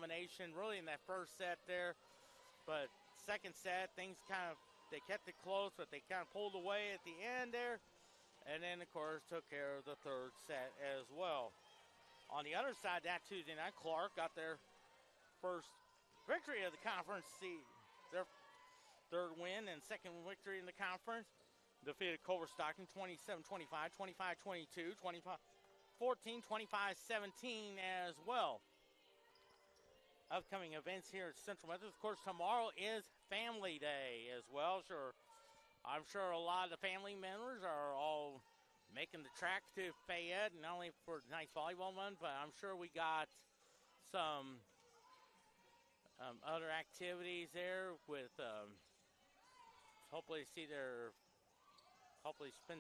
domination really in that first set there. But second set, things they kept it close, but they kind of pulled away at the end there. And then, of course, took care of the third set as well. On the other side, that Tuesday night, Clarke got their first victory of the conference, their third win and second victory in the conference. Defeated Culver Stockton 27-25, 25-22, 25-14, 25-17 as well. Upcoming events here at Central Methodist. Of course, tomorrow is Family Day as well. I'm sure a lot of the family members are all making the track to Fayette, not only for tonight's volleyball run, but I'm sure we got some other activities there with hopefully spend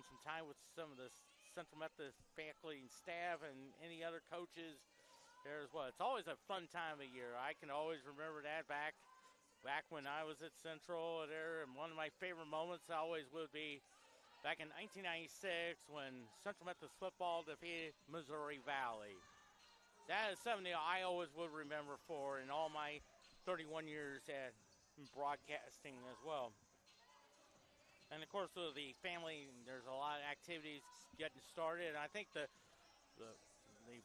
some time with some of the Central Methodist faculty and staff and any other coaches there as well. It's always a fun time of year. I can always remember that back when I was at Central there, and one of my favorite moments always would be back in 1996 when Central Methodist football defeated Missouri Valley. That is something that I always will remember for in all my 31 years at broadcasting as well. And, of course, with the family, there's a lot of activities getting started. And I think the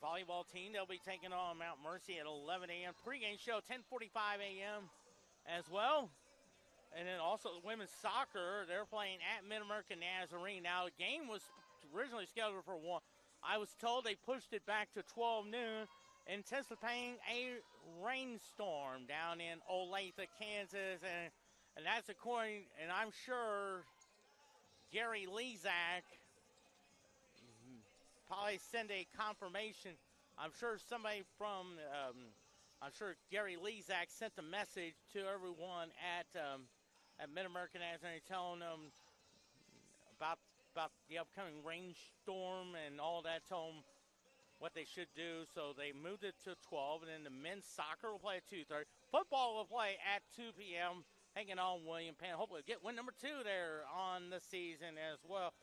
volleyball team, they'll be taking on Mount Mercy at 11 a.m. Pre-game show, 10:45 a.m. as well. And then also the women's soccer, they're playing at Mid-America Nazarene. Now, the game was originally scheduled for 1. I was told they pushed it back to 12 noon, anticipating a rainstorm down in Olathe, Kansas. And that's according, and I'm sure Gary Lezak probably send a confirmation. I'm sure somebody from, I'm sure Gary Lezak sent a message to everyone at Mid-American Nazarene telling them about the upcoming rainstorm and all that, telling them what they should do. So they moved it to 12, and then the men's soccer will play at 2:30. Football will play at 2 p.m., hanging on William Penn. Hopefully get win number 2 there on the season as well.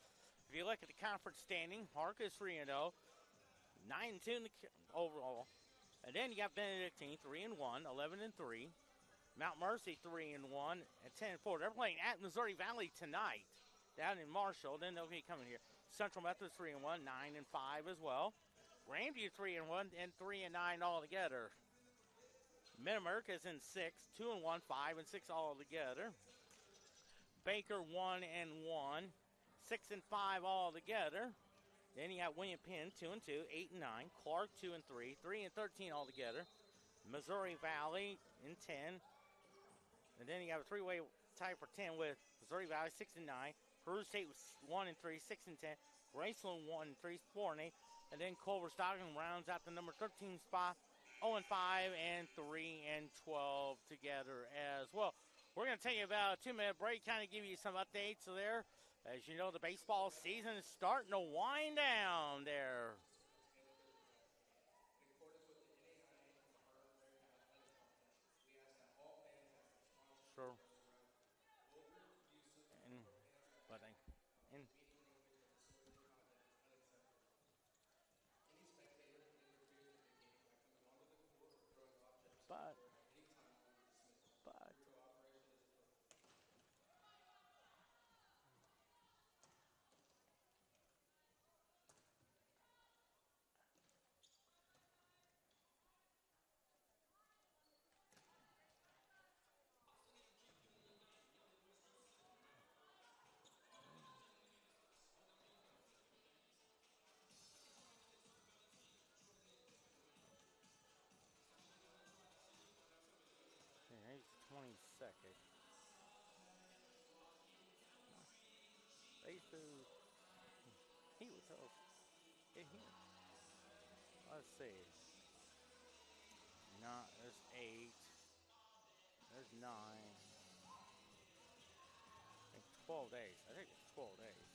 If you look at the conference standing, Park is 3-0, 9-2 in the overall. And then you got Benedictine 3-1, 11-3. Mount Mercy 3-1 at 10-4. They're playing at Missouri Valley tonight down in Marshall. Then they'll be coming here. Central Methodist 3-1, 9-5 as well. Grandview 3-1 and 3-9 altogether. Mid-America is in 6, 2-1, 5-6 altogether. Baker 1-1, 6-5 altogether. Then you got William Penn 2-2, 8-9. Clarke 2-3, 3-13 altogether. Missouri Valley in 10. And then you have a three-way tie for 10 with Missouri Valley 6-9. Peru State 1-3, 6-10. Graceland 1-3, 4-8. And then Culver Stockton rounds out the number 13 spot, 0-5 and 3-12 together as well. We're going to tell you about a 2-minute break, kind of give you some updates there. As you know, the baseball season is starting to wind down there. Sure. But yeah, he's 22nd. He was up in here. Let's see. There's 8. There's 9. I think 12 days. I think it's 12 days.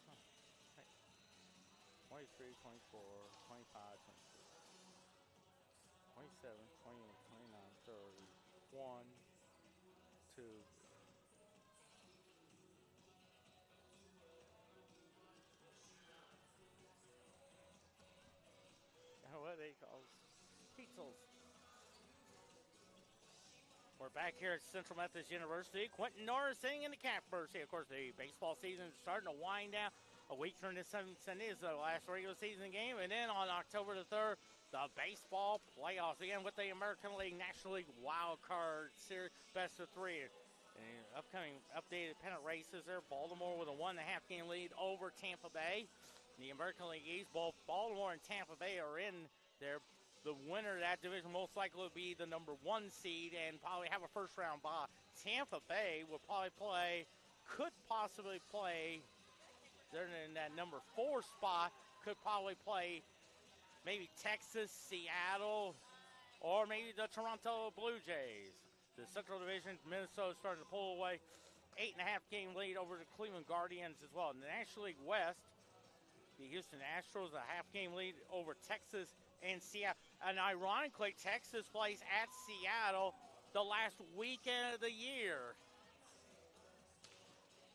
Huh. Hey. 23, 24, 25, 26, 27, 28, 29, 30, 1, 2, 3, Pizzles. We're back here at Central Methodist University. Quentin Norris sitting in the catbird seat. Of course, the baseball season is starting to wind down. A week from this Sunday is the last regular season game. And then on October the 3rd, the baseball playoffs. Again, with the American League National League Wild Card Series best of three. And upcoming updated pennant races there. Baltimore with a 1.5 game lead over Tampa Bay. The American League East, both Baltimore and Tampa Bay are in there. The winner of that division most likely will be the number 1 seed and probably have a first round bye. Tampa Bay will probably could possibly play, they're in that number 4 spot, could probably play maybe Texas, Seattle, or maybe the Toronto Blue Jays. The Central Division, Minnesota starting to pull away. 8.5 game lead over the Cleveland Guardians as well. In the National League West, the Houston Astros a half game lead over Texas and Seattle. And ironically, Texas plays at Seattle the last weekend of the year.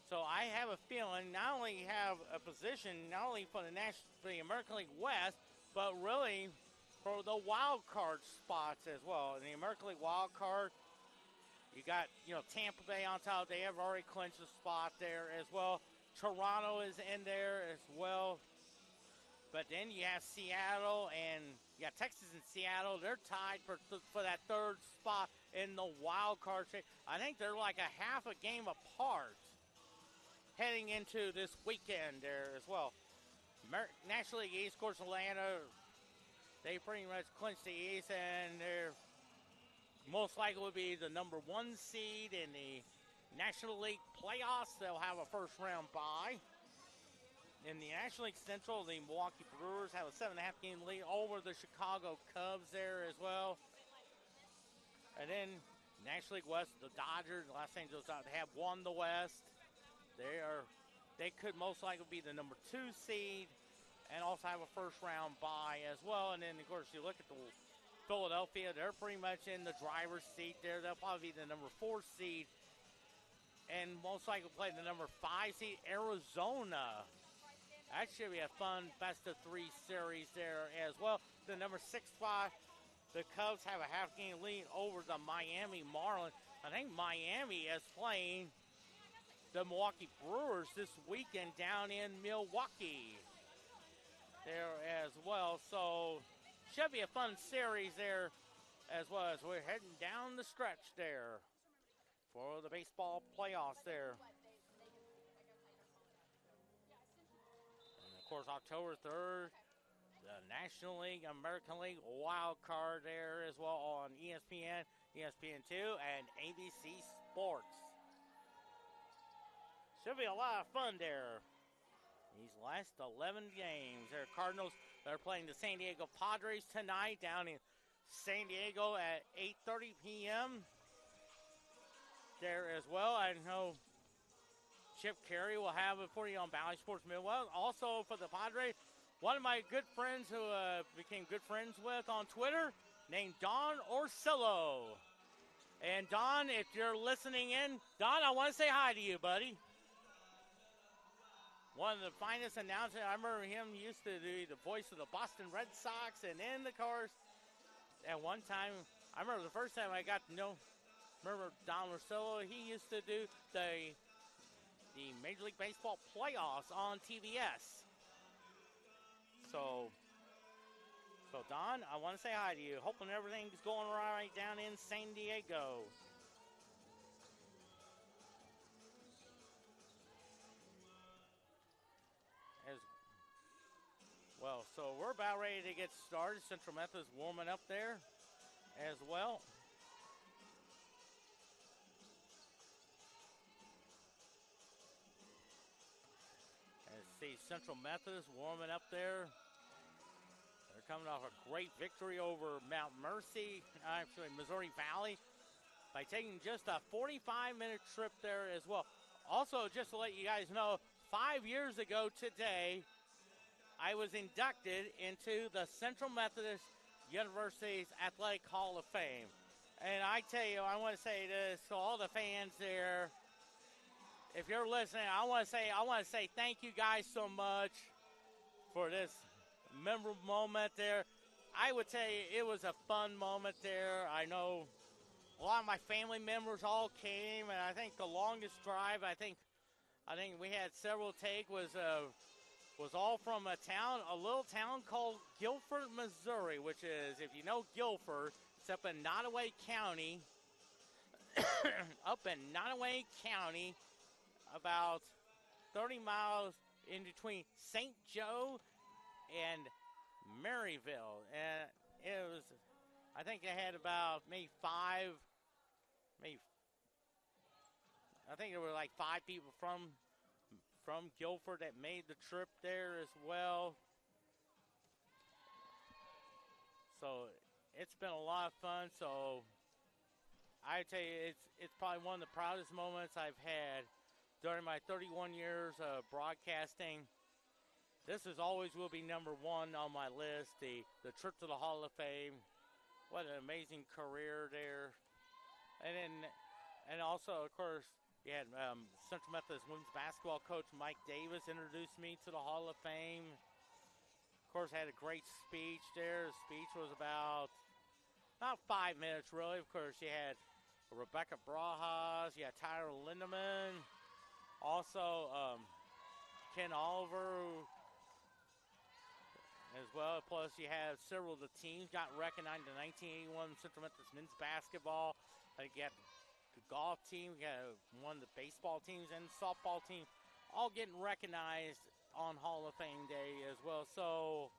So I have a feeling not only have a position, not only for the American League West, but really for the wild card spots as well. In the American League wild card, you got, Tampa Bay on top. They have already clinched a spot there as well. Toronto is in there as well. But then you have Seattle and you got Texas and Seattle. They're tied for that 3rd spot in the wild card. I think they're like a half a game apart heading into this weekend there as well. National League East, of course, Atlanta, they pretty much clinched the East, and they're most likely will be the number 1 seed in the National League playoffs. They'll have a first round bye. In the National League Central, the Milwaukee Brewers have a 7.5 game lead over the Chicago Cubs there as well. And then National League West, the Dodgers, the Los Angeles Dodgers, have won the West. They could most likely be the number 2 seed and also have a first round bye as well. And then, of course, you look at the Philadelphia, they're pretty much in the driver's seat there. They'll probably be the number 4 seed and most likely play the number 5 seed, Arizona. That should be a fun best-of-3 series there as well. The number 6 spot, the Cubs have a half-game lead over the Miami Marlins. I think Miami is playing the Milwaukee Brewers this weekend down in Milwaukee there as well. So, should be a fun series there as well as we're heading down the stretch there for the baseball playoffs there. Of course, October 3rd, the National League, American League wild card there as well on ESPN, ESPN2, and ABC Sports. Should be a lot of fun there. These last 11 games. There are Cardinals, they're playing the San Diego Padres tonight down in San Diego at 8:30 p.m. there as well. I know Chip Carey will have it for you on Valley Sports Midwest. Also for the Padres, one of my good friends who became good friends with on Twitter, named Don Orsillo. And Don, if you're listening in, Don, I want to say hi to you, buddy. One of the finest announcers. I remember him used to do the voice of the Boston Red Sox, and in the course, at one time, I remember the first time I got to know, remember Don Orsillo, he used to do the Major League Baseball playoffs on TBS. So Don, I want to say hi to you. Hoping everything's going right down in San Diego. As well, so we're about ready to get started. Central Methodist warming up there as well. Central Methodist warming up there. They're coming off a great victory over Mount Mercy, actually Missouri Valley, by taking just a 45-minute trip there as well. Also, just to let you guys know, 5 years ago today, I was inducted into the Central Methodist University's Athletic Hall of Fame. And I tell you, I want to say this to all the fans there. If you're listening, I want to say thank you guys so much for this memorable moment there. I would say it was a fun moment there. I know a lot of my family members all came, and I think the longest drive I think we had several take was all from a little town called Guilford, Missouri, which is, if you know Guilford, it's up in Nottoway County, about 30 miles in between St. Joe and Maryville. And it was, I think they had about I think there were like 5 people from Guilford that made the trip there as well. So it's been a lot of fun. So I tell you, it's probably one of the proudest moments I've had during my 31 years of broadcasting. This is always will be number one on my list. The trip to the Hall of Fame. What an amazing career there. And also, of course, you had Central Methodist women's basketball coach Mike Davis introduced me to the Hall of Fame. Of course, I had a great speech there. The speech was about 5 minutes, really. Of course, you had Rebecca Brajas, you had Tyler Lindemann, also Ken Oliver as well. Plus, you have several of the teams got recognized in 1981 Central Methodist men's basketball. I think you had the golf team, you got one of the baseball teams and softball team, all getting recognized on Hall of Fame Day as well. So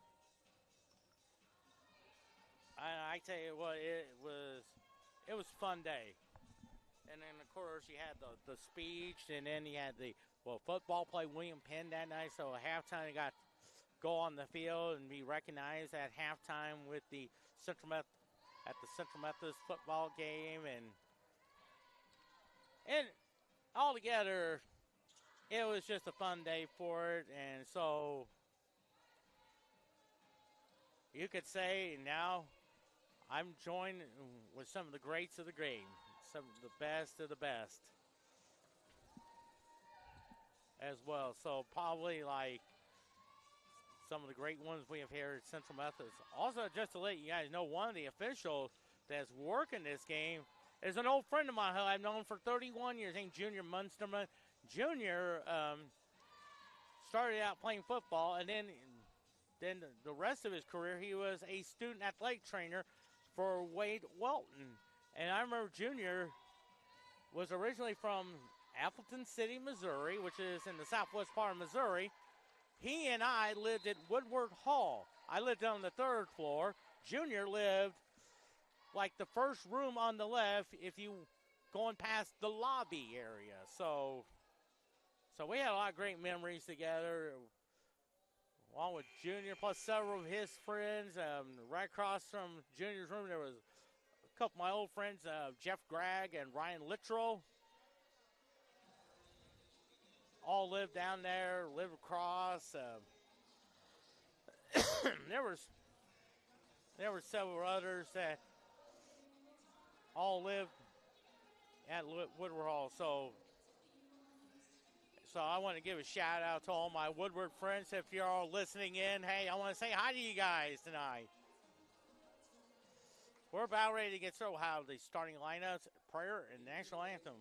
I tell you what, it was a fun day. And then of course you had the speech, and then you had the football play William Penn that night. So at halftime you got to go on the field and be recognized at halftime with the Central Methodist football game, and altogether, it was just a fun day for it. And so you could say now I'm joined with some of the greats of the game, some of the best of the best as well. So probably like some of the great ones we have here at Central Methodist. Also, just to let you guys know, one of the officials that's working this game is an old friend of mine who I've known for 31 years, named Junior Munsterman. Junior started out playing football, and then the rest of his career, he was a student athletic trainer for Wade Welton. And I remember Junior was originally from Appleton City, Missouri, which is in the southwest part of Missouri. He and I lived at Woodward Hall. I lived on the 3rd floor. Junior lived like the first room on the left if you going past the lobby area. So we had a lot of great memories together, along with Junior, plus several of his friends. Right across from Junior's room, there was a couple of my old friends, Jeff Gregg and Ryan Littrow. All lived down there, lived across. There were several others that all lived at Woodward Hall. So I want to give a shout out to all my Woodward friends. If you're all listening in, hey, I want to say hi to you guys tonight. We're about ready to get started. We'll have the starting lineups, prayer, and national anthem.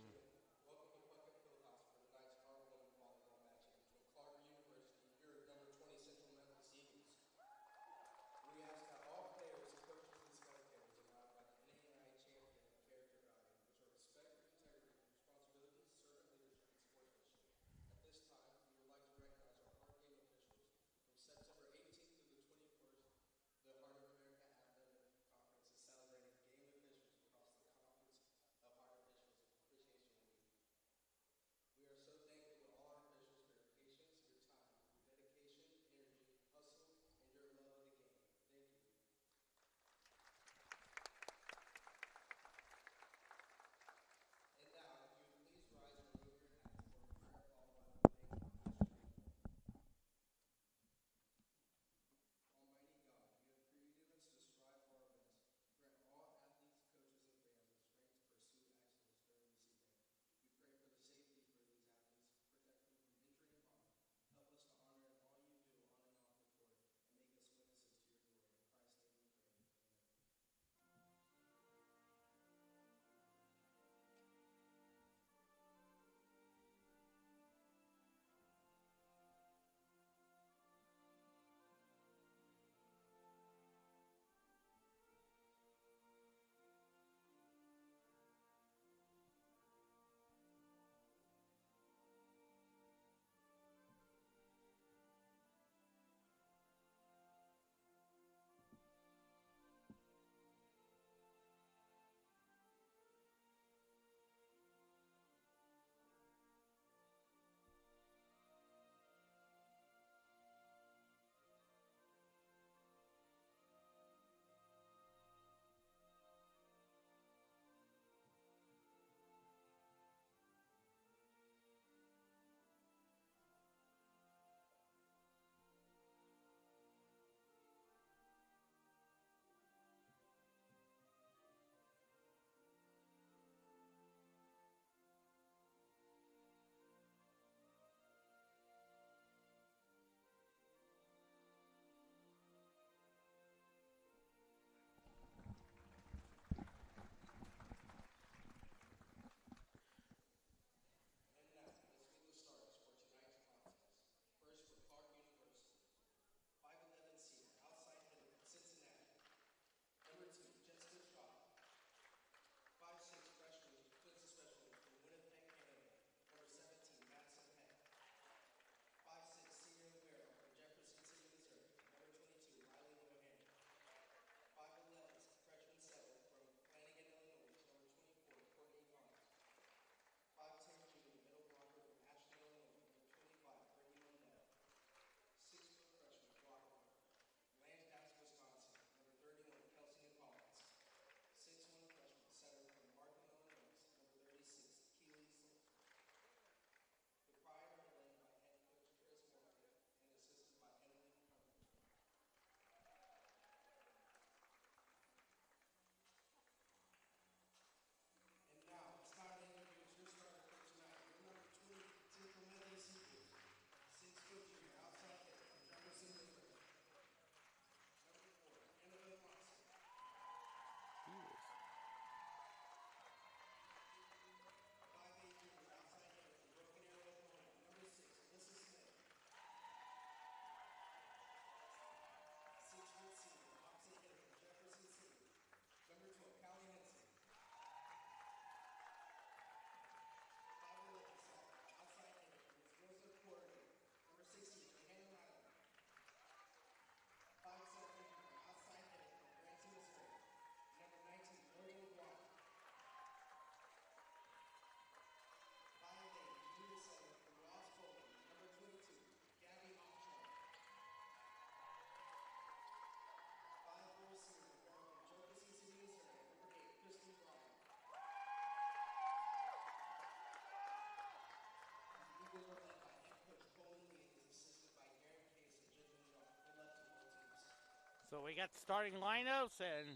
So we got starting lineups, and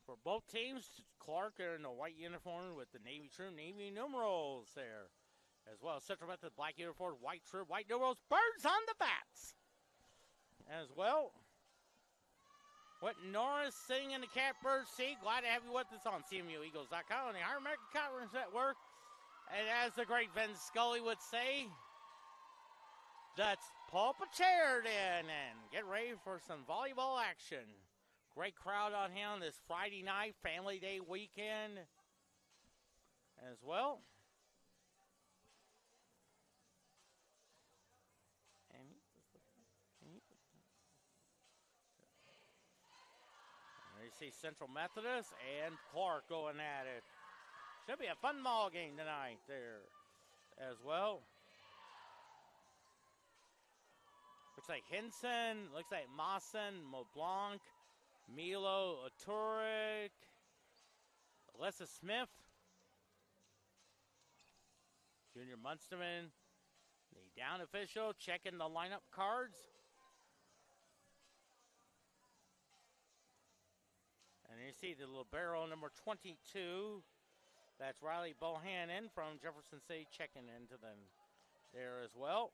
for both teams, Clarke in the white uniform with the Navy numerals there. As well, Central Methodist black uniform, white shirt, white numerals, birds on the bats. As well, Whitney Norris sitting in the catbird seat. Glad to have you with us on CMUEagles.com on the Higher American Conference Network. And as the great Vin Scully would say, let's pull up a chair then and get ready for some volleyball action. Great crowd on hand this Friday night, Family Day weekend as well. You see Central Methodist and Clarke going at it. Should be a fun ball game tonight there as well. Looks like Henson, looks like Mawson, Moblanc, Milo, Aturic, Alyssa Smith, Junior Munsterman, the down official checking the lineup cards. And you see the libero number 22. That's Riley Bohannon from Jefferson City checking into them there as well.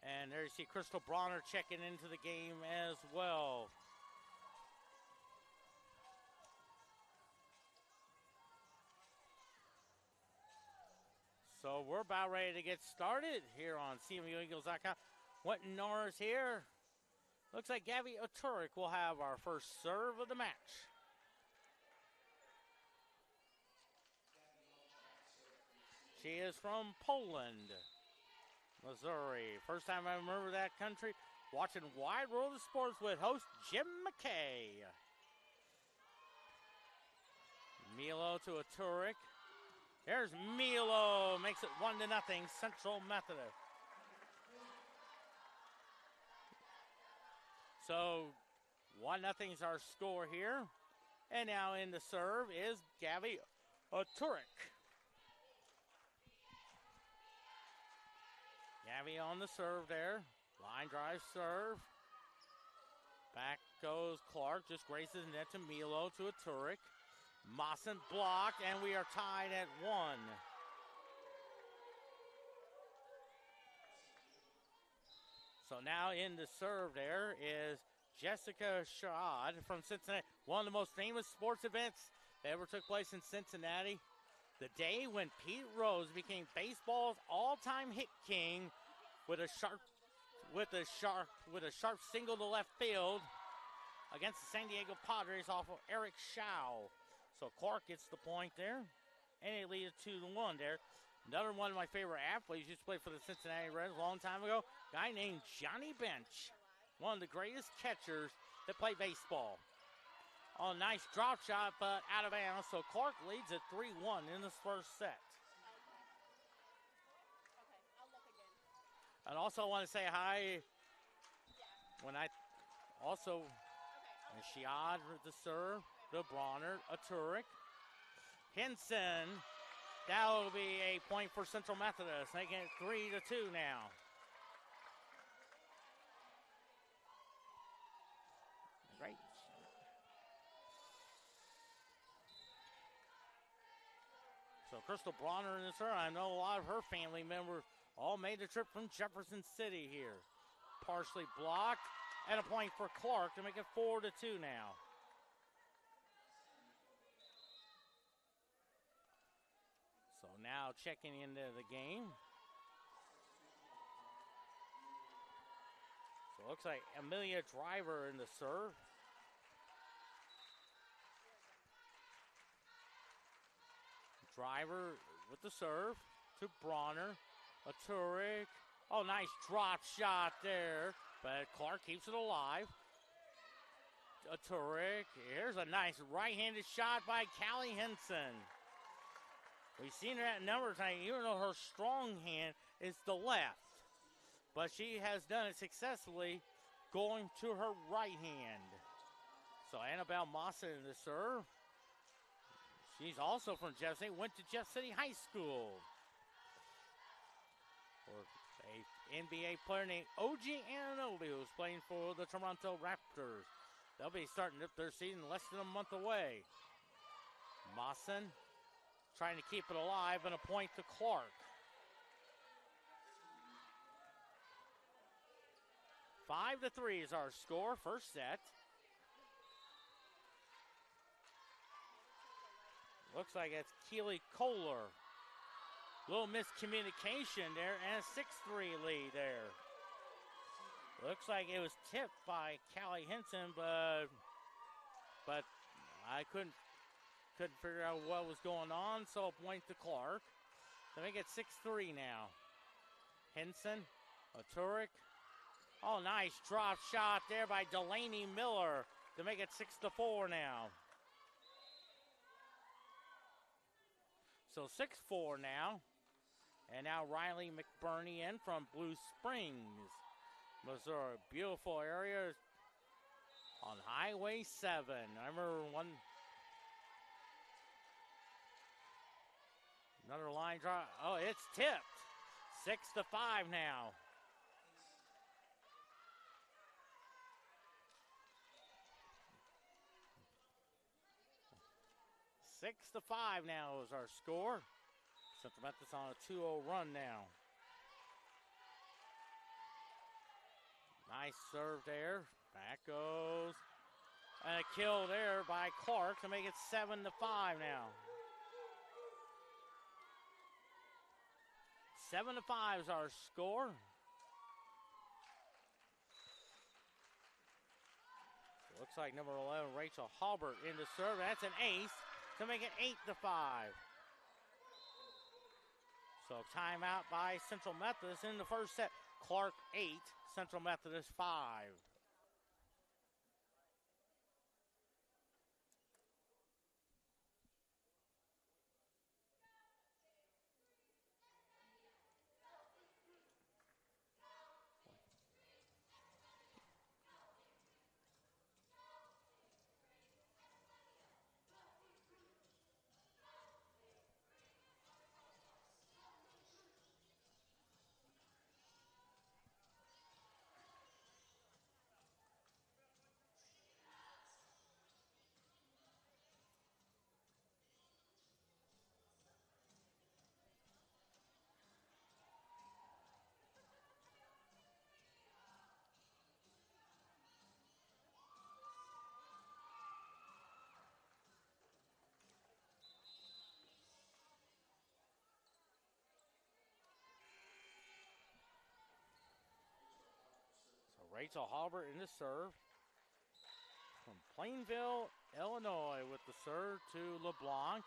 And there you see Crystal Bronner checking into the game as well. So we're about ready to get started here on CMUEagles.com. Whitney Norris here. Looks like Gabby Aturic will have our first serve of the match. She is from Poland, Missouri. First time I remember that country. Watching Wide World of Sports with host Jim McKay. Milo to Aturic. There's Milo. Makes it 1-0 Central Methodist. So 1-0 is our score here. And now in the serve is Gabby Aturic. Gabby on the serve there. Line drive serve. Back goes Clarke. Just graces net to Milo to Aturic. Mawson blocked, and we are tied at 1. So now in the serve there is Jessica Shad from Cincinnati. One of the most famous sports events that ever took place in Cincinnati. The day when Pete Rose became baseball's all-time hit king with a sharp single to left field against the San Diego Padres off of Eric Schau. So Clarke gets the point there, and they lead it 2-1 there. Another one of my favorite athletes used to play for the Cincinnati Reds a long time ago, a guy named Johnny Bench, one of the greatest catchers that played baseball. Oh, nice drop shot, but out of bounds. So Clarke leads at 3-1 in this first set. And also want to say hi when I also Shiad with the serve, the Bronner, Aturic, Henson. That will be a point for Central Methodist, making it 3-2 now. Great. So Crystal Bronner in this serve. I know a lot of her family members all made the trip from Jefferson City here. Partially blocked, and a point for Clarke to make it 4-2 now. So now checking into the game. So it looks like Amelia Driver in the serve. Driver with the serve to Bronner. Aturic. Oh, nice drop shot there. But Clarke keeps it alive. Aturic. Here's a nice right-handed shot by Callie Henson. We've seen her at a number of times, even though her strong hand is the left. But she has done it successfully going to her right hand. So Annabelle Massa in the serve. She's also from Jeff City, went to Jeff City High School. For a a NBA player named OG Anunoby, who's playing for the Toronto Raptors. They'll be starting up their season less than a month away. Mawson trying to keep it alive, and a point to Clarke. 5-3 is our score, first set. Looks like it's Keely Kohler. Little miscommunication there, and a 6-3 lead there. Looks like it was tipped by Callie Henson, but I couldn't figure out what was going on, so a point to Clarke. To make it 6-3 now. Henson, Turek. Oh, nice drop shot there by Delaney Miller to make it 6-4 now. So 6-4 now. And now Riley McBurney in from Blue Springs, Missouri. Beautiful area on Highway 7. I remember another line drop. Oh, it's tipped. 6-5 now. Six to 5 now is our score. Central Methodist on a 2-0 run now. Nice serve there. Back goes. And a kill there by Clarke to make it 7-5 now. 7-5 is our score. Looks like number 11, Rachel Halbert in the serve. That's an ace to make it 8-5. So timeout by Central Methodist in the first set. Clarke 8, Central Methodist 5. Rachel Halbert in the serve. From Plainville, Illinois with the serve to LeBlanc.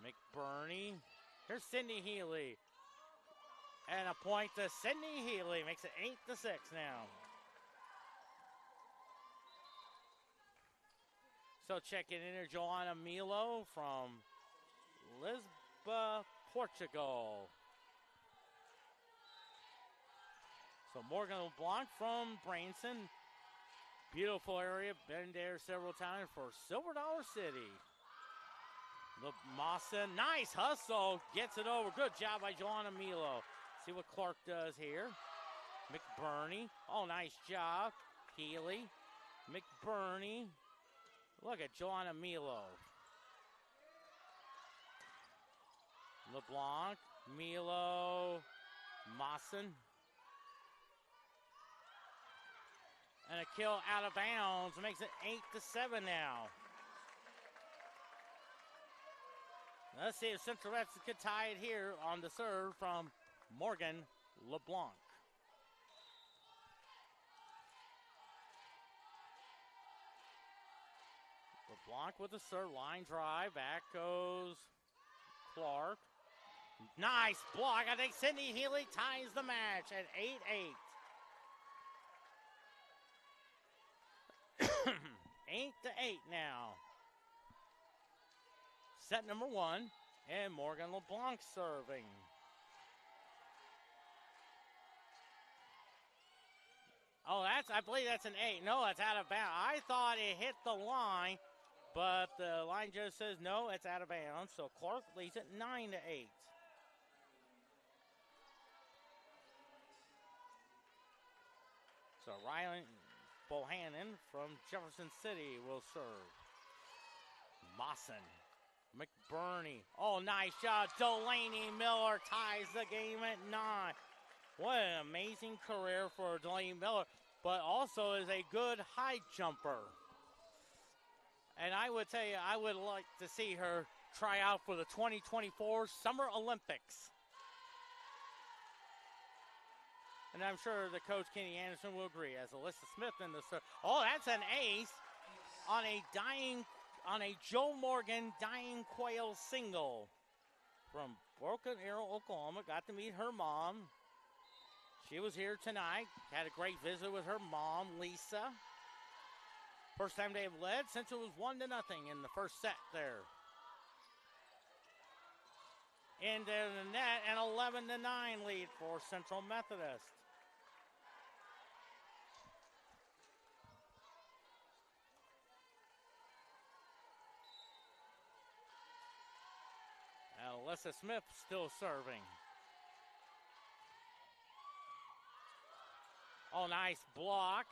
McBurney. Here's Sydney Healy. And a point to Sydney Healy. Makes it 8-6 now. So checking in here, Joanna Milo from Lisbon, Portugal. So Morgan LeBlanc from Branson. Beautiful area. Been there several times for Silver Dollar City. Mawson, nice hustle. Gets it over. Good job by Joanna Milo. See what Clarke does here. McBurney. Oh, nice job. Healy. McBurney. Look at Joanna Milo. LeBlanc. Milo. Mawson. And a kill out of bounds makes it 8-7 now. Let's see if Central Methodist could tie it here on the serve from Morgan LeBlanc. LeBlanc with the serve, line drive, back goes Clarke. Nice block. I think Sydney Healy ties the match at 8-8. 8-8 now. Set number 1, and Morgan LeBlanc serving. Oh, I believe that's an 8. No, it's out of bounds. I thought it hit the line, but the line judge says no, it's out of bounds. So Clarke leads it 9-8. So Rylan Bohannon from Jefferson City will serve. Mawson. McBurney. Oh, nice shot. Delaney Miller ties the game at 9. What an amazing career for Delaney Miller, but also is a good high jumper. And I would tell you, I would like to see her try out for the 2024 Summer Olympics. And I'm sure the coach, Kenny Anderson, will agree. As Alyssa Smith in the serve. Oh, that's an ace on a Joe Morgan dying quail single from Broken Arrow, Oklahoma. Got to meet her mom. She was here tonight. Had a great visit with her mom, Lisa. First time they have led since it was 1-0 in the first set there. Into the net, an 11-9 lead for Central Methodist. Alyssa Smith still serving. Oh, nice block.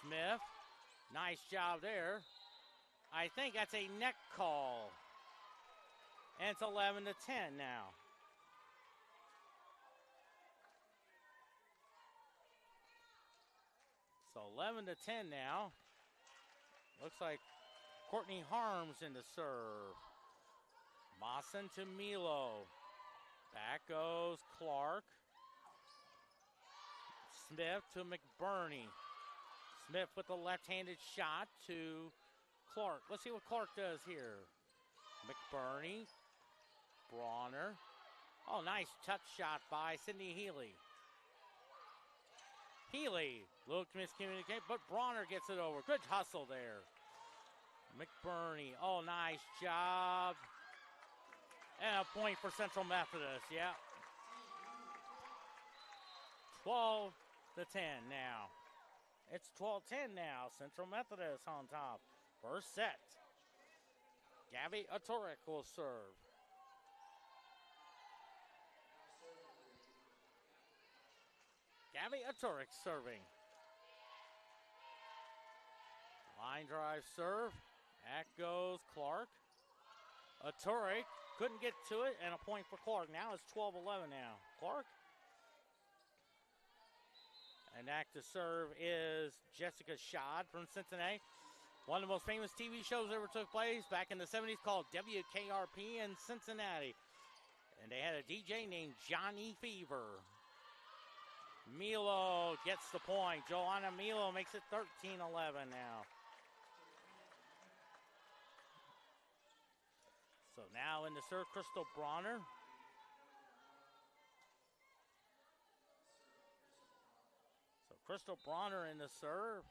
Smith, nice job there. I think that's a neck call. And it's 11-10 now. So 11-10 now. Looks like Courtney Harms in the serve. Mawson to Milo. Back goes Clarke. Smith to McBurney. Smith with the left-handed shot to Clarke. Let's see what Clarke does here. McBurney. Bronner. Oh, nice touch shot by Sydney Healy. Healy looked miscommunicated, but Bronner gets it over. Good hustle there. McBurney. Oh, nice job. And a point for Central Methodist. Yeah. 12-10 now. It's 12-10 now. Central Methodist on top. First set. Gabby Atorek will serve. Gabby Atorek serving. Line drive serve. Back goes Clarke. Atorek couldn't get to it, and a point for Clarke. Now it's 12-11 now. Clarke. And back to serve is Jessica Schad from Cincinnati. One of the most famous TV shows ever took place back in the 70s called WKRP in Cincinnati. And they had a DJ named Johnny Fever. Milo gets the point. Joanna Milo makes it 13-11 now. So now in the serve, Crystal Bronner. So Crystal Bronner in the serve.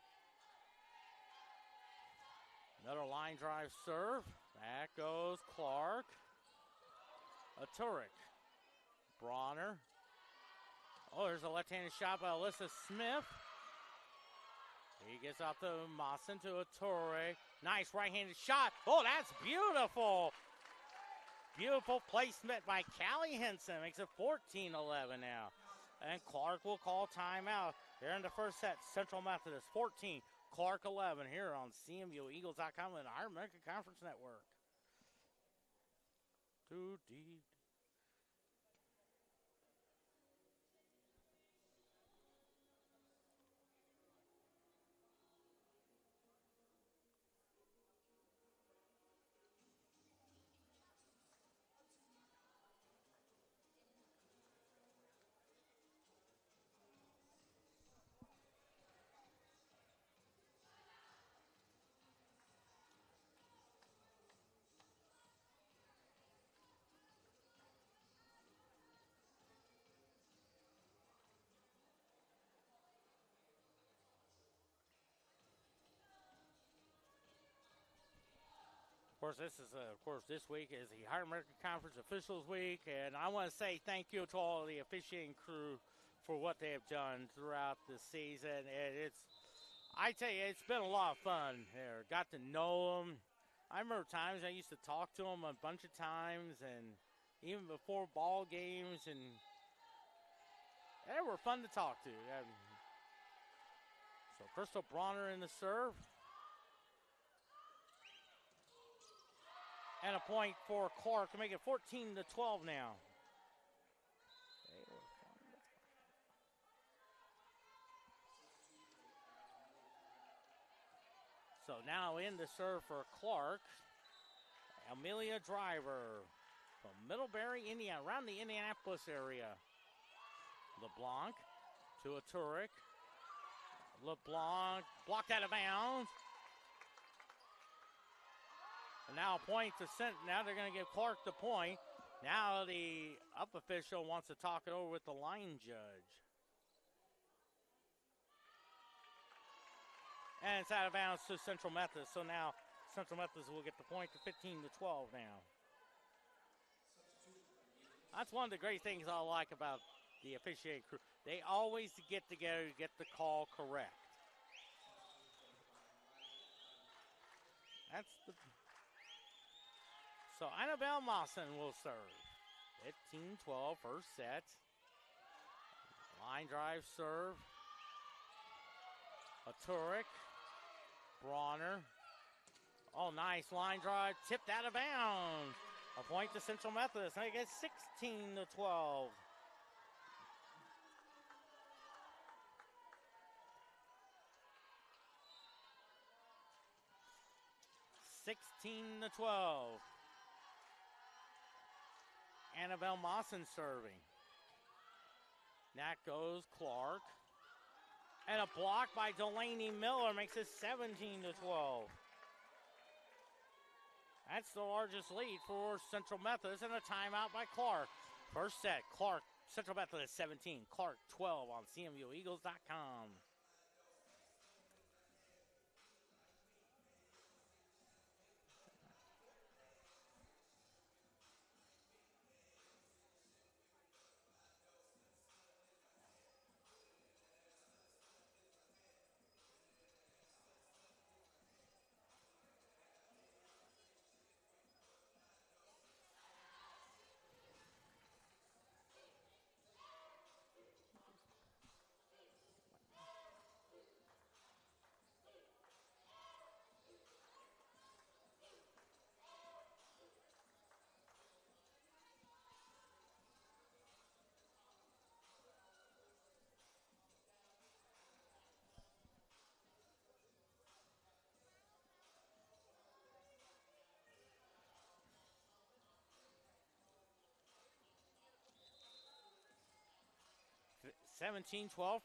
Another line drive serve. Back goes Clarke. Aturek. Bronner. Oh, there's a left-handed shot by Alyssa Smith. He gets out to Mawson to Aturek. Nice right-handed shot. Oh, that's beautiful. Beautiful placement by Callie Henson. Makes it 14-11 now. And Clarke will call timeout. Here in the first set, Central Methodist 14, Clarke 11 here on CMUEagles.com and our American Conference Network. Too deep. Of course, this week is the Higher American Conference Officials Week, and I want to say thank you to all the officiating crew for what they have done throughout the season. And I tell you, it's been a lot of fun there. Got to know them. I remember times I used to talk to them a bunch of times, and even before ball games, and They were fun to talk to. So Crystal Bronner in the serve. And a point for Clarke to make it 14-12 now. So now in the serve for Clarke, Amelia Driver from Middlebury, Indiana, around the Indianapolis area. LeBlanc to a Turek. LeBlanc blocked out of bounds. And now a point to now they're going to give Clarke the point. Now the up official wants to talk it over with the line judge. And it's out of bounds to Central Methodist. So now Central Methodist will get the point to 15-12 now. That's one of the great things I like about the officiating crew. They always get together to get the call correct. So Annabelle Mawson will serve. 15-12, first set. Line drive serve. A Turek. Bronner. Oh, nice line drive. Tipped out of bounds. A point to Central Methodist. They get 16-12. Annabelle Mawson serving. That goes Clarke. And a block by Delaney Miller makes it 17-12. That's the largest lead for Central Methodist, and a timeout by Clarke. First set, Clarke, Central Methodist 17, Clarke 12 on CMUEagles.com.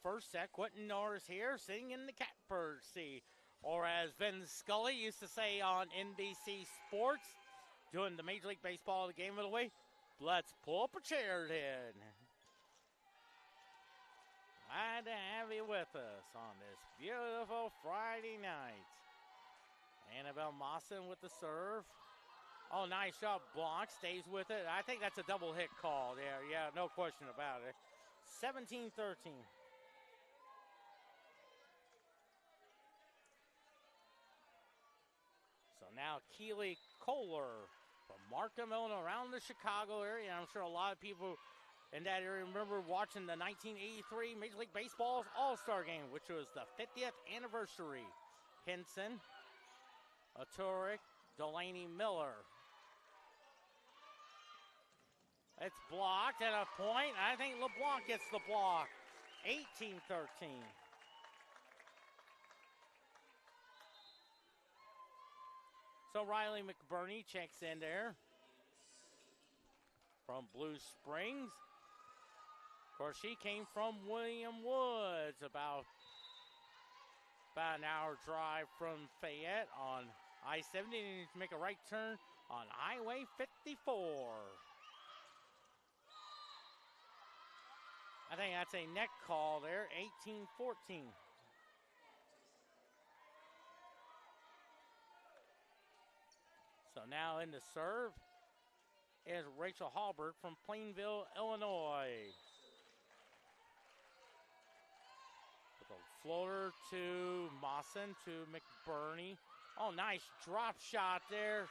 First set, Quentin Norris here, sitting in the catbird seat. Or as Vin Scully used to say on NBC Sports, doing the Major League Baseball the game of the week, let's pull up a chair then. Glad to have you with us on this beautiful Friday night. Annabelle Mawson with the serve. Oh, nice shot. Blanc stays with it. I think that's a double hit call there. Yeah, no question about it. 17-13. So now Keely Kohler from Markham, Illinois, around the Chicago area. I'm sure a lot of people in that area remember watching the 1983 Major League Baseball's All-Star Game, which was the 50th anniversary. Henson, Turek, Delaney Miller. It's blocked at a point. I think LeBlanc gets the block. 18-13. So Riley McBurney checks in there from Blue Springs. Of course, she came from William Woods, about an hour drive from Fayette on I-70. And to make a right turn on Highway 54. I think that's a neck call there, 18-14. So now in the serve is Rachel Halbert from Plainville, Illinois. With a floater to Mawson to McBurney. Oh, nice drop shot there.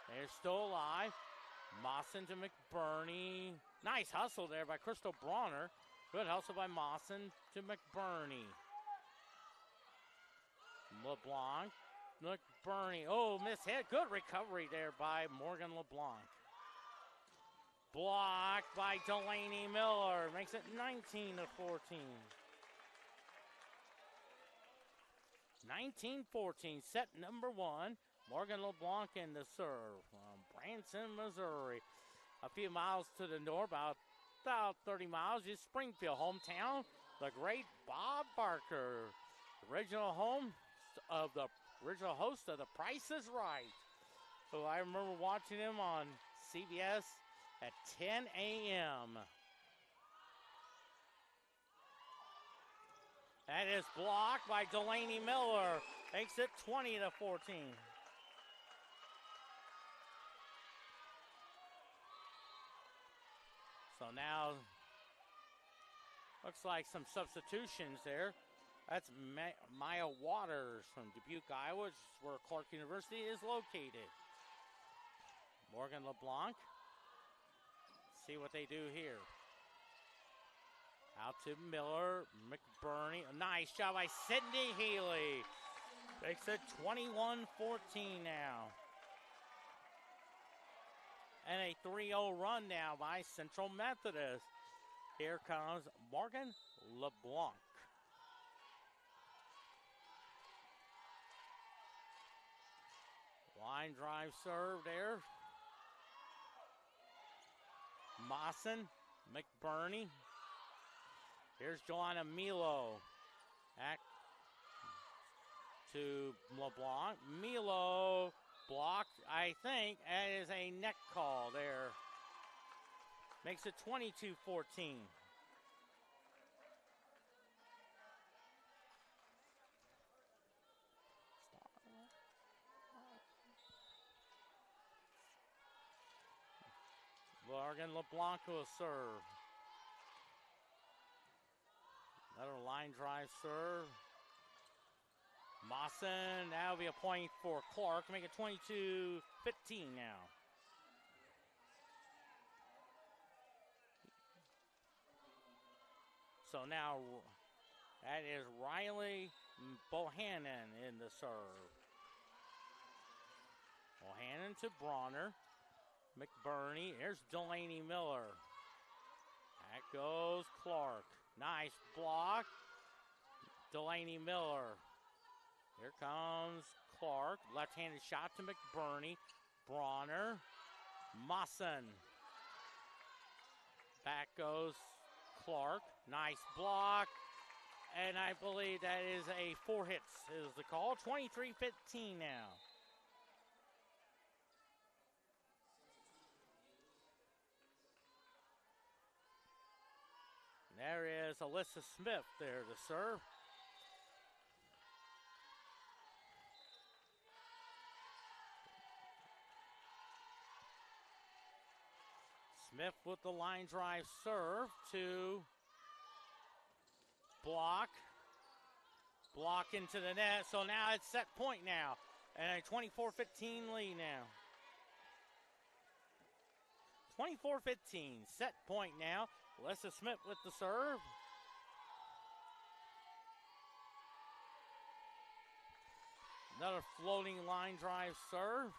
They're still alive. Mawson to McBurney. Nice hustle there by Crystal Bronner. Good hustle by Mawson to McBurney. LeBlanc. McBurney. Oh, miss hit. Good recovery there by Morgan LeBlanc. Blocked by Delaney Miller. Makes it 19-14. 19-14. Set number one. Morgan LeBlanc in the serve from Branson, Missouri. A few miles to the north, about 30 miles, is Springfield, hometown. The great Bob Barker, original host of The Price is Right. So I remember watching him on CBS at 10 a.m. That is blocked by Delaney Miller. Makes it 20-14. So now, looks like some substitutions there. That's Maya Waters from Dubuque, Iowa, which is where Clarke University is located. Morgan LeBlanc. See what they do here. Out to Miller, McBurney. A nice job by Sydney Healy. Makes it 21-14 now. And a 3-0 run now by Central Methodist. Here comes Morgan LeBlanc. Line drive serve there. Mawson, McBurney. Here's Joanna Milo. Back to LeBlanc. Milo blocked, I think. That is a neck call there. Makes it 22-14. Morgan LeBlanc will serve. Another line drive serve. Mawson, that will be a point for Clarke. Make it 22-15 now. So now that is Riley Bohannon in the serve. Bohannon to Bronner. McBurney. Here's Delaney Miller. That goes Clarke. Nice block. Delaney Miller. Here comes Clarke. Left-handed shot to McBurney. Bronner. Mawson. Back goes Clarke. Nice block. And I believe that is a 4 hits is the call. 23-15 now. There is Alyssa Smith there to serve. Smith with the line drive serve to block. Block into the net. So now it's set point now. And a 24-15 lead now. 24-15, set point now. Alyssa Smith with the serve. Another floating line drive serve.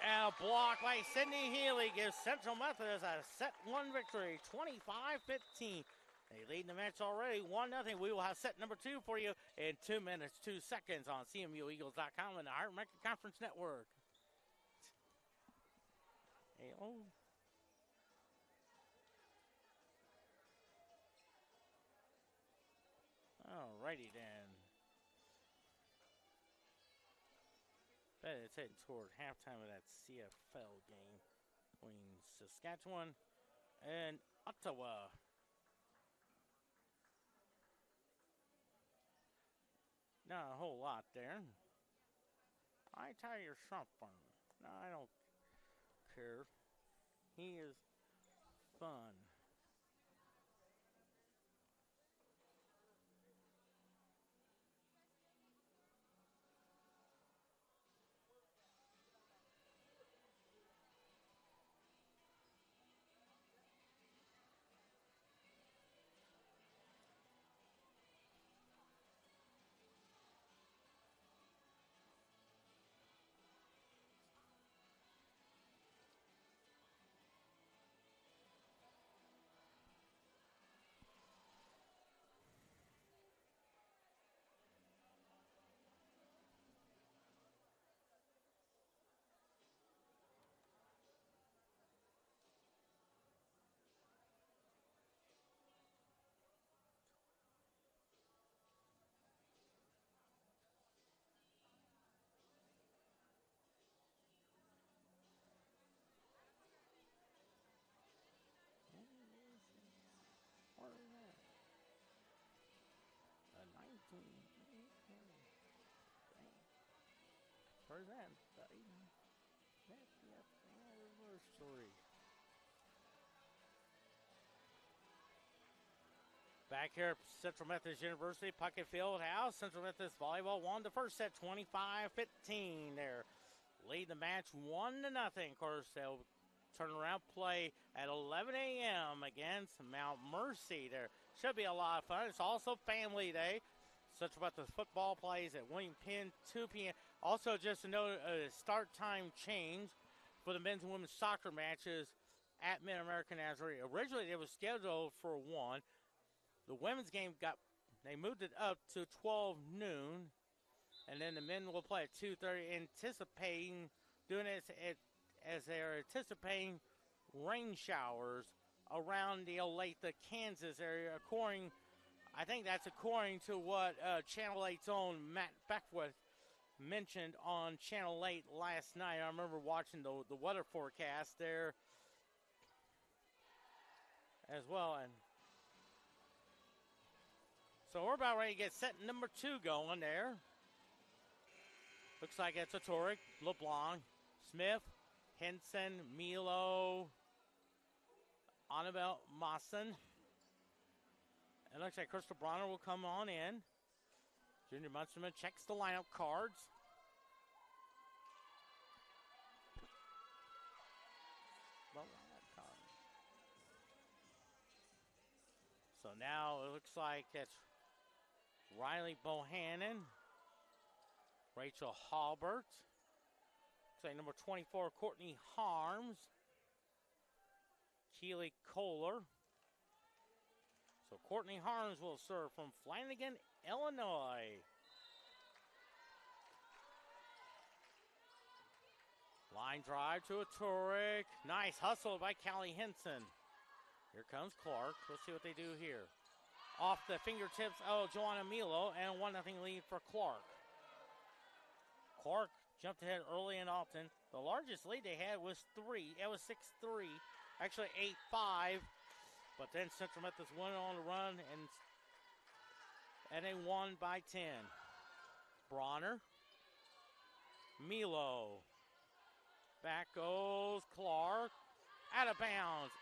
And a block by Sydney Healy gives Central Methodist a set one victory, 25-15. They lead the match already, 1-0. We will have set number 2 for you in 2 minutes, 2 seconds on CMUEagles.com and the Heart American Conference Network. Hey-oh. Alrighty then. Bet it's heading toward halftime of that CFL game between Saskatchewan and Ottawa. Not a whole lot there. I tell your shrimp farm. No, I don't care. He is fun. Where's that? Reverse 3. Back here at Central Methodist University, Puckett Field House. Central Methodist Volleyball won the first set 25-15 there. Lead the match 1-0. Of course, they'll turn around play at 11 a.m. against Mount Mercy there. Should be a lot of fun. It's also Family Day. Central Methodist football plays at William Penn, 2 p.m. Also, just to note, a start time change for the men's and women's soccer matches at Mid-American Nazarene. Originally, it was scheduled for 1. The women's game they moved it up to 12 noon, and then the men will play at 2:30, anticipating doing it as they're anticipating rain showers around the Olathe, Kansas area. I think that's according to what Channel 8's own Matt Beckwith mentioned on Channel 8 last night. I remember watching the weather forecast there as well. And so we're about ready to get set number 2 going there. Looks like it's a Torek, LeBlanc, Smith, Henson, Milo, Annabelle Mawson. It looks like Crystal Bronner will come on in. Junior Munsterman checks the lineup cards. So now it looks like it's Riley Bohannon, Rachel Halbert, looks like number 24, Courtney Harms, Keely Kohler. So Courtney Harms will serve from Flanagan, Illinois. Line drive to a Turek. Nice hustle by Callie Henson. Here comes Clarke. Let's see what they do here. Off the fingertips of Joanna Milo, and a 1-0 lead for Clarke. Clarke jumped ahead early and often. The largest lead they had was 3. It was 6-3. Actually 8-5. But then Central Methodist went on the run, and they won by 10. Bronner. Milo. Back goes Clarke. Out of bounds.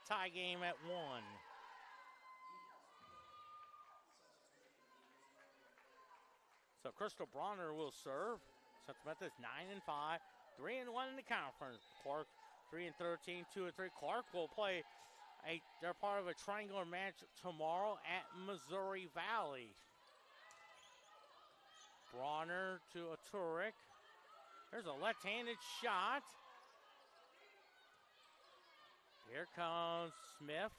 Tie game at 1. So Crystal Bronner will serve. Central Methodist 9-5, 3-1 in the conference. Clarke 3-13, 2-3. Clarke will play they're part of a triangular match tomorrow at Missouri Valley. Bronner to a Turek. There's a left-handed shot. Here comes Smith.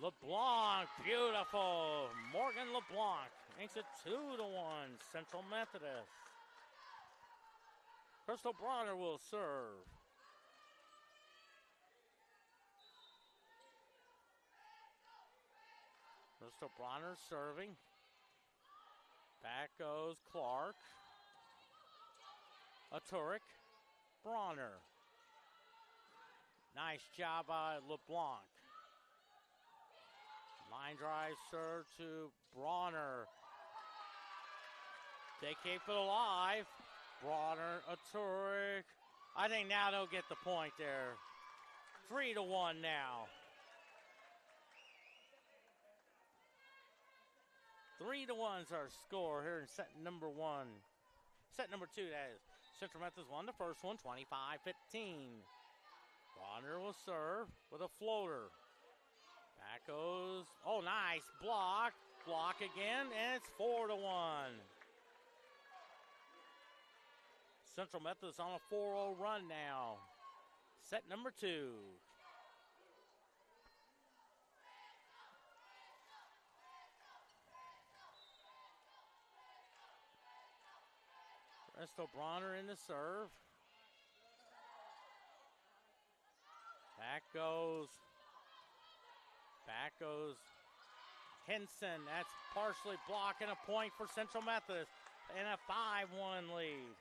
LeBlanc, beautiful. Morgan LeBlanc makes it 2-1, Central Methodist. Crystal Bronner will serve. Crystal Bronner serving. Back goes Clarke. A Turek. Bronner. Nice job by LeBlanc. Line drive serve to Bronner. They keep it alive. Bronner, a Turek. I think now they'll get the point there. 3-1 now. 3-1's our score here in set number 1. Set number 2, that is. Central Methodist won the first one, 25-15. Bronner will serve with a floater. Back goes, oh, nice block. Block again, and it's 4-1. Central Methodist on a 4-0 run now. Set number 2. Crystal Bronner in the serve. Back goes Henson. That's partially blocking a point for Central Methodist in a 5-1 lead.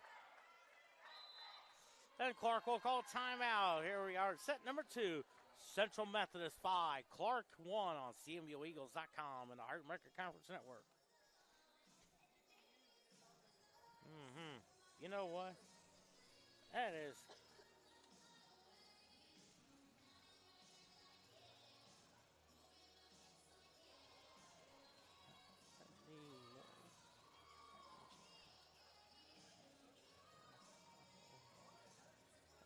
Then Clarke will call timeout. Here we are at set number 2. Central Methodist 5, Clarke 1 on CMUEagles.com and the Heart America Conference Network. You know what? That is.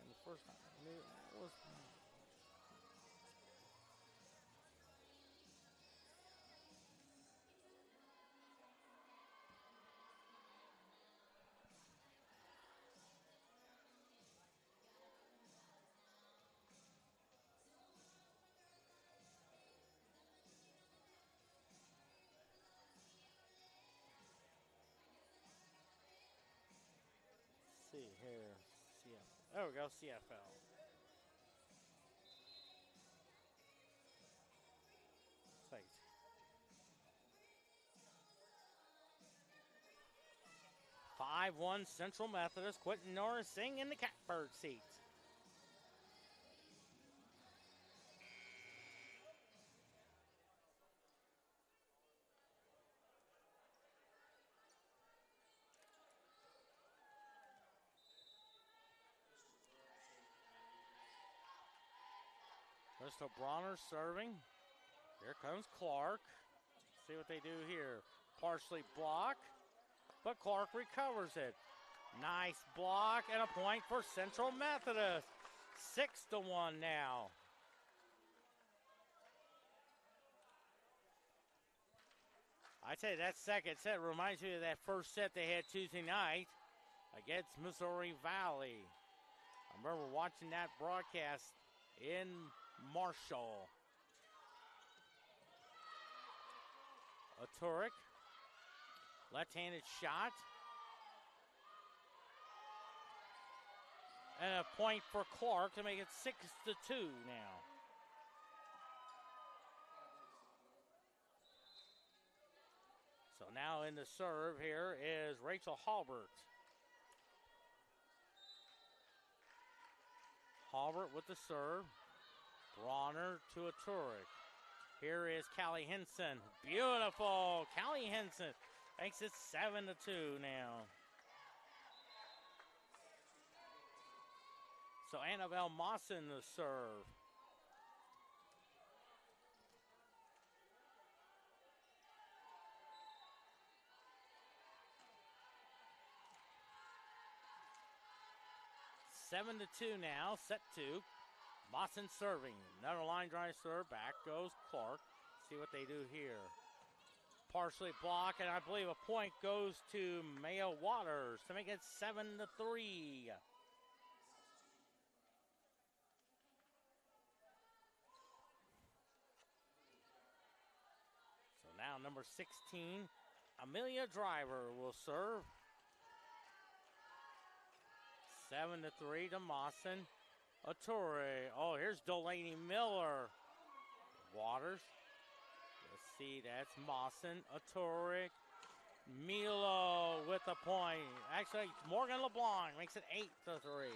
And the first time I knew that was. See here, CFL. There we go, CFL. Site. 5-1 Central Methodist. Quentin Norris sing in the catbird seat. Mr. Bronner serving. Here comes Clarke. See what they do here. Partially blocked, but Clarke recovers it. Nice block and a point for Central Methodist. 6-1 now. I tell you, that second set reminds me of that first set they had Tuesday night against Missouri Valley. I remember watching that broadcast in Marshall. Turek, left-handed shot. And a point for Clarke to make it 6-2 now. So now in the serve here is Rachel Halbert. Halbert with the serve. Bronner to a Turek. Here is Callie Henson. Beautiful. Callie Henson makes it 7-2 now. So Annabelle Mawson the serve. Seven to 2 now, set 2. Mawson serving. Another line drive serve. Back goes Clarke. See what they do here. Partially blocked, and I believe a point goes to Mayo Waters to make it 7-3. So now number 16, Amelia Driver will serve. 7-3 to Mawson. Attore. Oh, here's Delaney Miller. Waters. Let's see, that's Mawson. Attore. Milo with the point. Actually, Morgan LeBlanc makes it 8-3.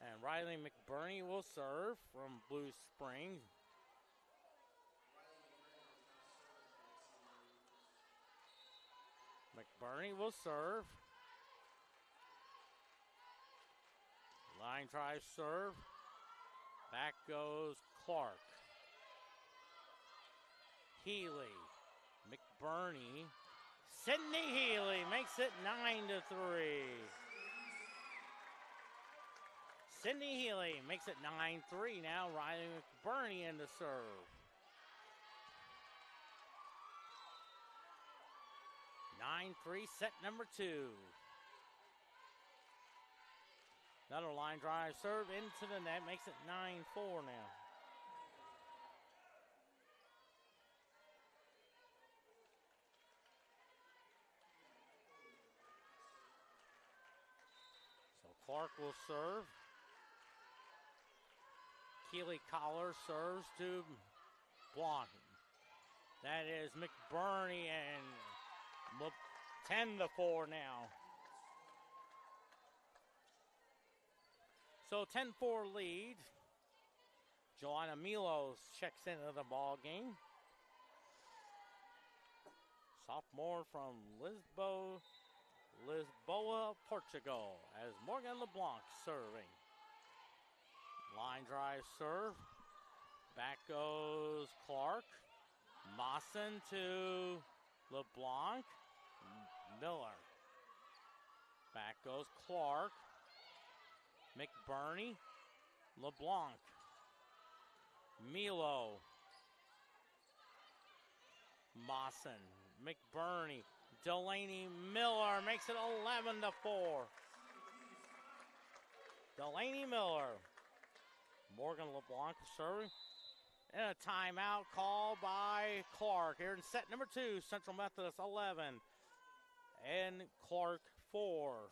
And Riley McBurney will serve from Blue Springs. McBurney will serve. Line drive serve. Back goes Clarke. Healy. McBurney. Sydney Healy makes it 9-3. Sydney Healy makes it 9-3 now. Riley McBurney in the serve. 9-3, set number 2. Another line drive serve into the net makes it 9-4 now. So Clarke will serve. Keely Collar serves to Blanc. That is McBurney, and 10-4 now. So 10-4 lead. Joanna Milos checks into the ball game. Sophomore from Lisboa, Portugal, as Morgan LeBlanc serving. Line drive serve. Back goes Clarke. Mawson to LeBlanc. Miller. Back goes Clarke. McBurney. LeBlanc. Milo. Mawson. McBurney. Delaney Miller makes it 11-4. Delaney Miller. Morgan LeBlanc serving. And a timeout call by Clarke here in set number 2. Central Methodist 11 and Clarke 4.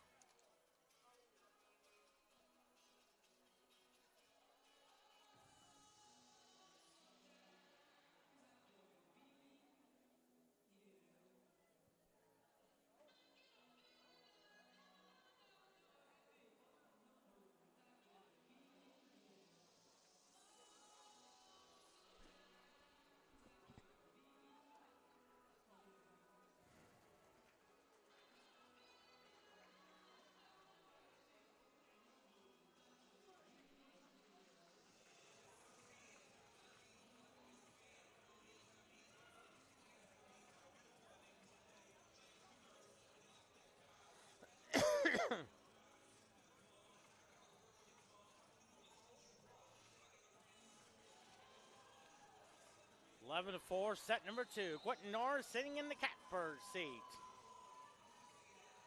Eleven to 4, set number 2. Quentin Norris sitting in the catbird seat.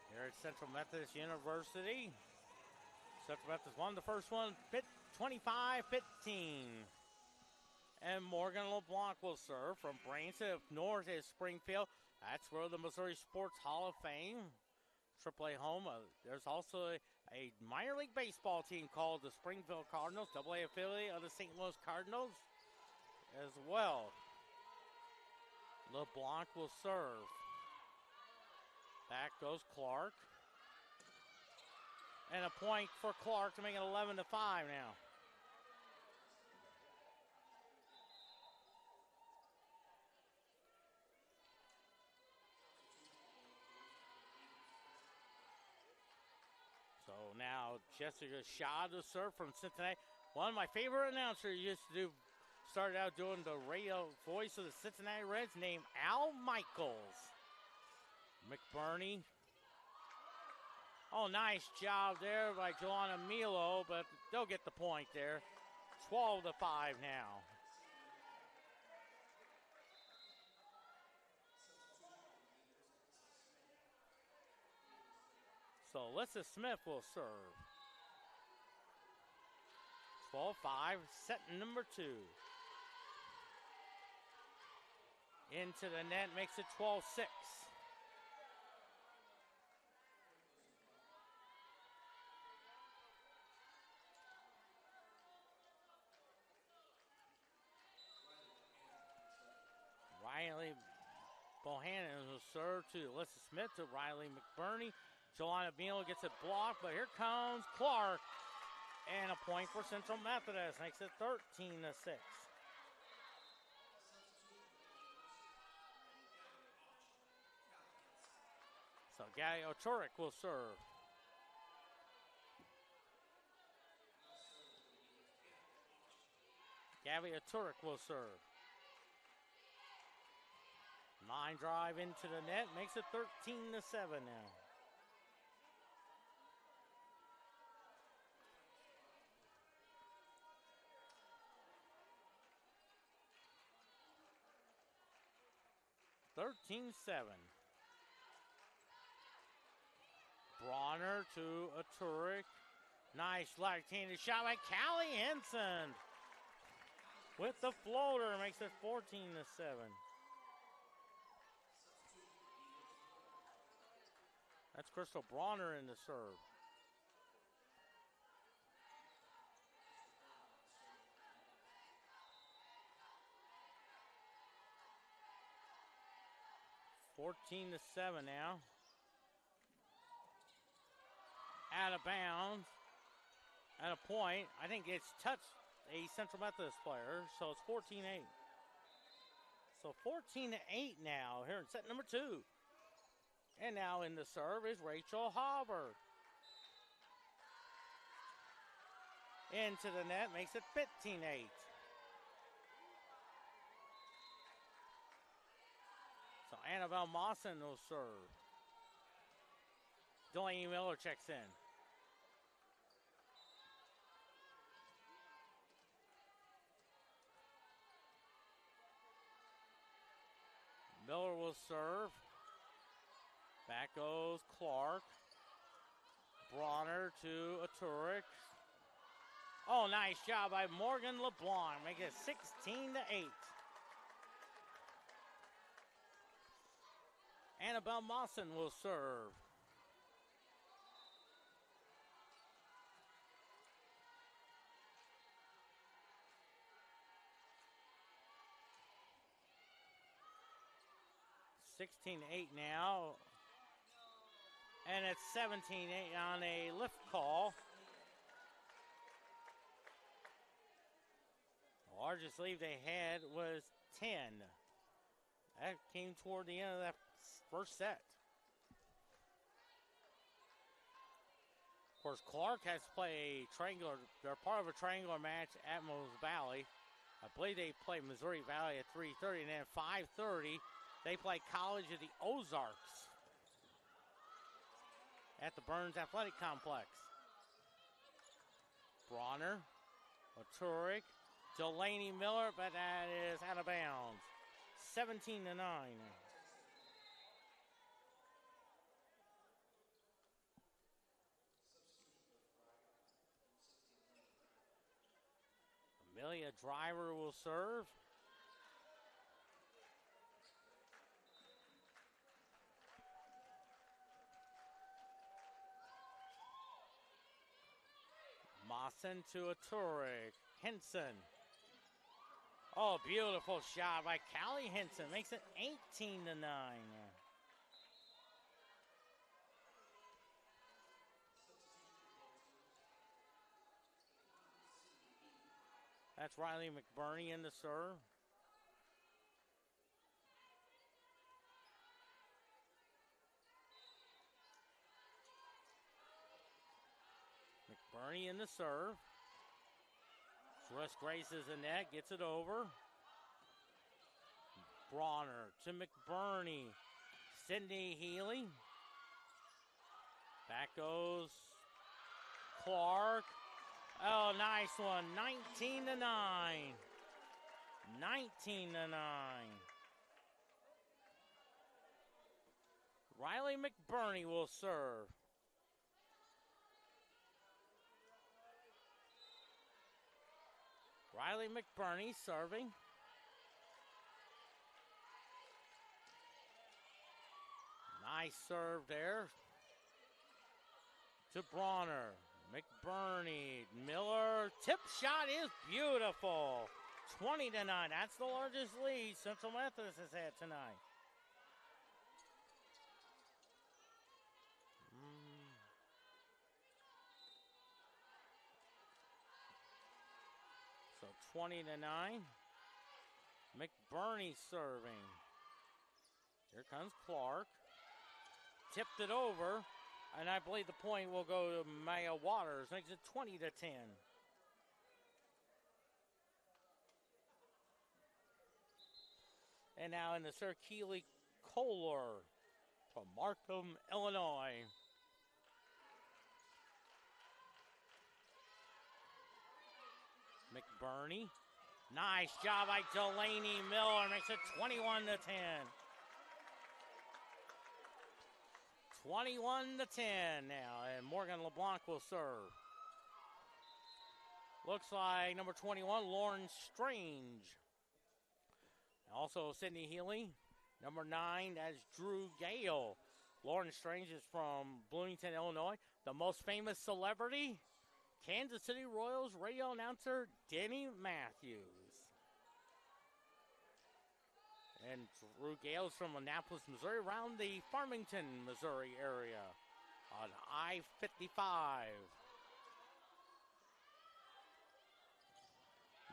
Here at Central Methodist University. Central Methodist won the first one, 25-15. And Morgan LeBlanc will serve from Branson. Up north is Springfield. That's where the Missouri Sports Hall of Fame, AAA home. There's also a minor league baseball team called the Springfield Cardinals, AA affiliate of the St. Louis Cardinals as well. LeBlanc will serve. Back goes Clarke. And a point for Clarke to make it 11-5 now. So now Jessica Shaw to serve from Cincinnati. One of my favorite announcers used to do, started out doing the radio voice of the Cincinnati Reds, named Al Michaels. McBurney. Oh, nice job there by Joanna Milo, but they'll get the point there. 12-5 now. So Alyssa Smith will serve. 12-5, set number 2. Into the net, makes it 12-6. Riley Bohannon will serve to Alyssa Smith to Riley McBurney. Joanna Beal gets it blocked, but here comes Clarke. And a point for Central Methodist, makes it 13-6. So Gaio Turek will serve. Gavia Turek will serve. Line drive into the net, makes it 13-7 now. Bronner to a Turek. Nice left-handed shot by Callie Henson. With the floater, makes it 14-7. That's Crystal Bronner in the serve. 14-7 now. Out of bounds. At a point, I think it's touched a Central Methodist player, so it's 14-8. So 14-8 now here in set number 2. And now in the serve is Rachel Hauber. Into the net, makes it 15-8. So Annabelle Mawson will serve. Delaney Miller checks in. Miller will serve. Back goes Clarke. Bronner to Aturic. Oh, nice job by Morgan LeBlanc. Make it 16-8. Annabelle Mawson will serve. (16-8) now. And it's 17-8 on a lift call. The largest lead they had was 10. That came toward the end of that first set. Of course, Clarke has played a triangular. They're part of a triangular match at Moses Valley. I believe they play Missouri Valley at 3:30, and then at 5:30, they play College of the Ozarks at the Burns Athletic Complex. Bronner, Aturic, Delaney Miller, but that is out of bounds. 17-9. Amelia Driver will serve. Mawson to Aturic. Henson. Oh, beautiful shot by Callie Henson. Makes it 18-9. That's Riley McBurney in the serve. McBurney in the serve. Just graces the net, gets it over. Bronner to McBurney. Sydney Healy. Back goes Clarke. Oh, nice one. 19-9. 19-9. Riley McBurney will serve. Riley McBurney serving. Nice serve there. To Bronner. McBurney. Miller. Tip shot is beautiful. 20-9. That's the largest lead Central Methodist has had tonight. So 20-9. McBurney serving. Here comes Clarke. Tipped it over. And I believe the point will go to Maya Waters. Makes it 20-10. And now in the Sir Keeley Kohler from Markham, Illinois. McBurney. Nice job by Delaney Miller. Makes it 21-10. 21-10 now, and Morgan LeBlanc will serve. Looks like number 21, Lauren Strange. Also Sydney Healy. Number 9, that's Drew Gale. Lauren Strange is from Bloomington, Illinois. The most famous celebrity, Kansas City Royals radio announcer Denny Matthews. And Drew Gales from Annapolis, Missouri, around the Farmington, Missouri area on I-55.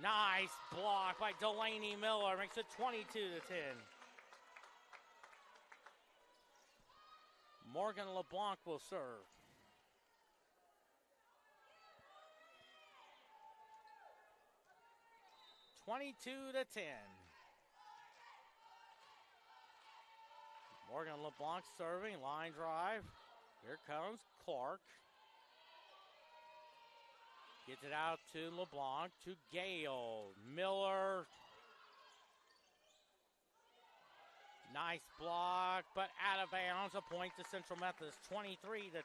Nice block by Delaney Miller, makes it 22-10. Morgan LeBlanc will serve. (22-10). Morgan LeBlanc serving, line drive. Here comes Clarke. Gets it out to LeBlanc, to Gale. Miller. Nice block, but out of bounds. A point to Central Methodist, 23-10.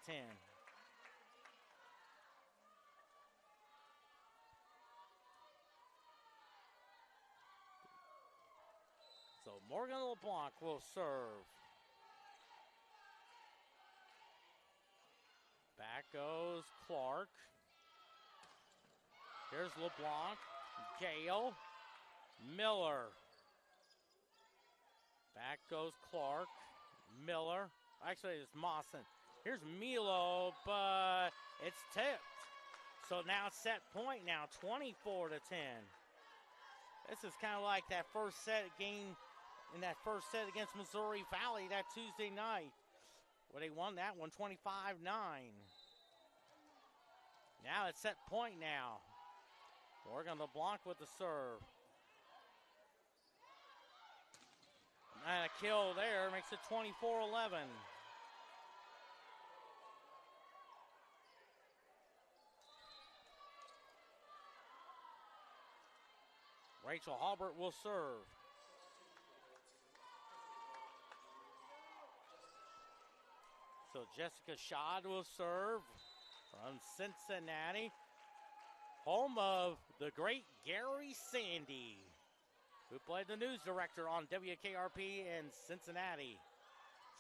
So Morgan LeBlanc will serve. Back goes Clarke. Here's LeBlanc, Gale, Miller. Back goes Clarke, Miller. Actually, it's Mawson. Here's Milo, but it's tipped. So now it's set point now, 24-10. This is kind of like that first set game in that first set against Missouri Valley that Tuesday night, where they won that one 25-9. Now it's set point now. Morgan LeBlanc with the serve. And a kill there makes it 24-11. Rachel Halbert will serve. So Jessica Schad will serve from Cincinnati, home of the great Gary Sandy, who played the news director on WKRP in Cincinnati.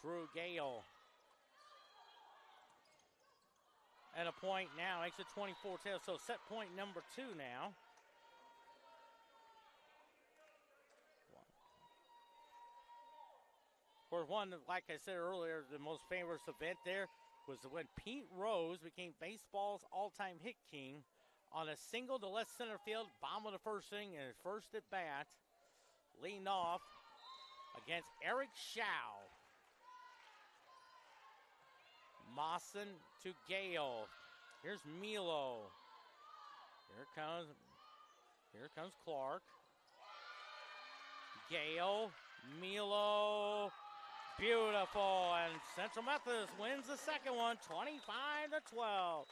Drew Gale. And a point now, makes it 24-10. So set point number 2 now. Of course, one, like I said earlier, the most famous event there was when Pete Rose became baseball's all-time hit king on a single to left center field, bottom of the first inning, and his first at bat, leaned off against Eric Schau. Mawson to Gale. Here's Milo. Here comes Clarke. Gale, Milo. Beautiful, and Central Methodist wins the second one, 25-12.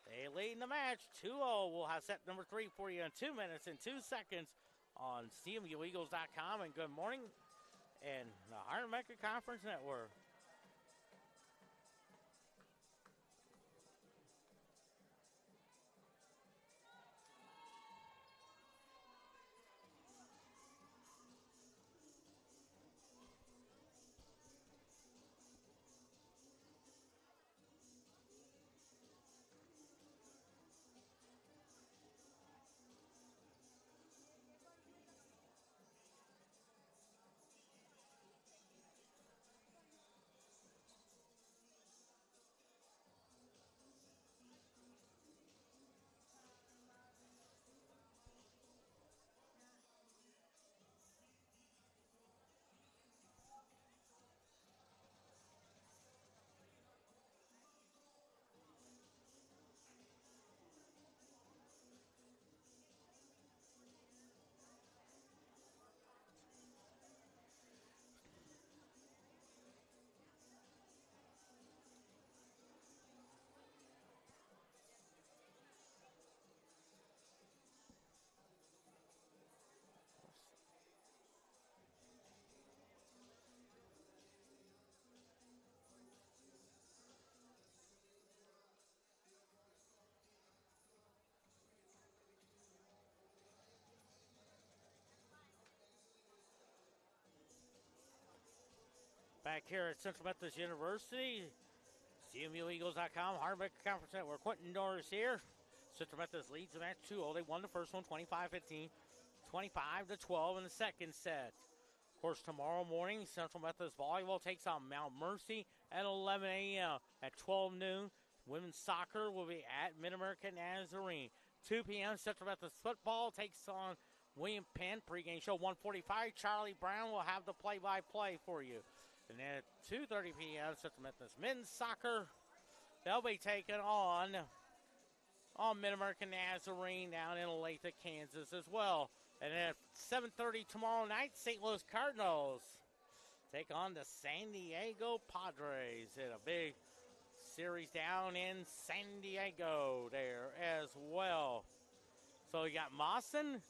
They lead in the match, 2-0. We'll have set number 3 for you in 2 minutes and 2 seconds on CMUEagles.com. And good morning, and the Iron Mecca Conference Network. Back here at Central Methodist University, CMUEagles.com, Iron Mecca Conference Network. Quentin Norris here. Central Methodist leads the match 2-0. They won the first one, 25-15, 25-12 in the second set. Of course, tomorrow morning, Central Methodist Volleyball takes on Mount Mercy at 11 a.m. At 12 noon, women's soccer will be at Mid-America Nazarene. 2 p.m., Central Methodist Football takes on William Penn. Pre-game show 1:45. Charlie Brown will have the play-by-play for you. And then at 2:30 p.m., Central Methodist Men's Soccer, they'll be taking on Mid-America Nazarene down in Olathe, Kansas as well. And then at 7:30 tomorrow night, St. Louis Cardinals take on the San Diego Padres in a big series down in San Diego there as well. So you got Mawson,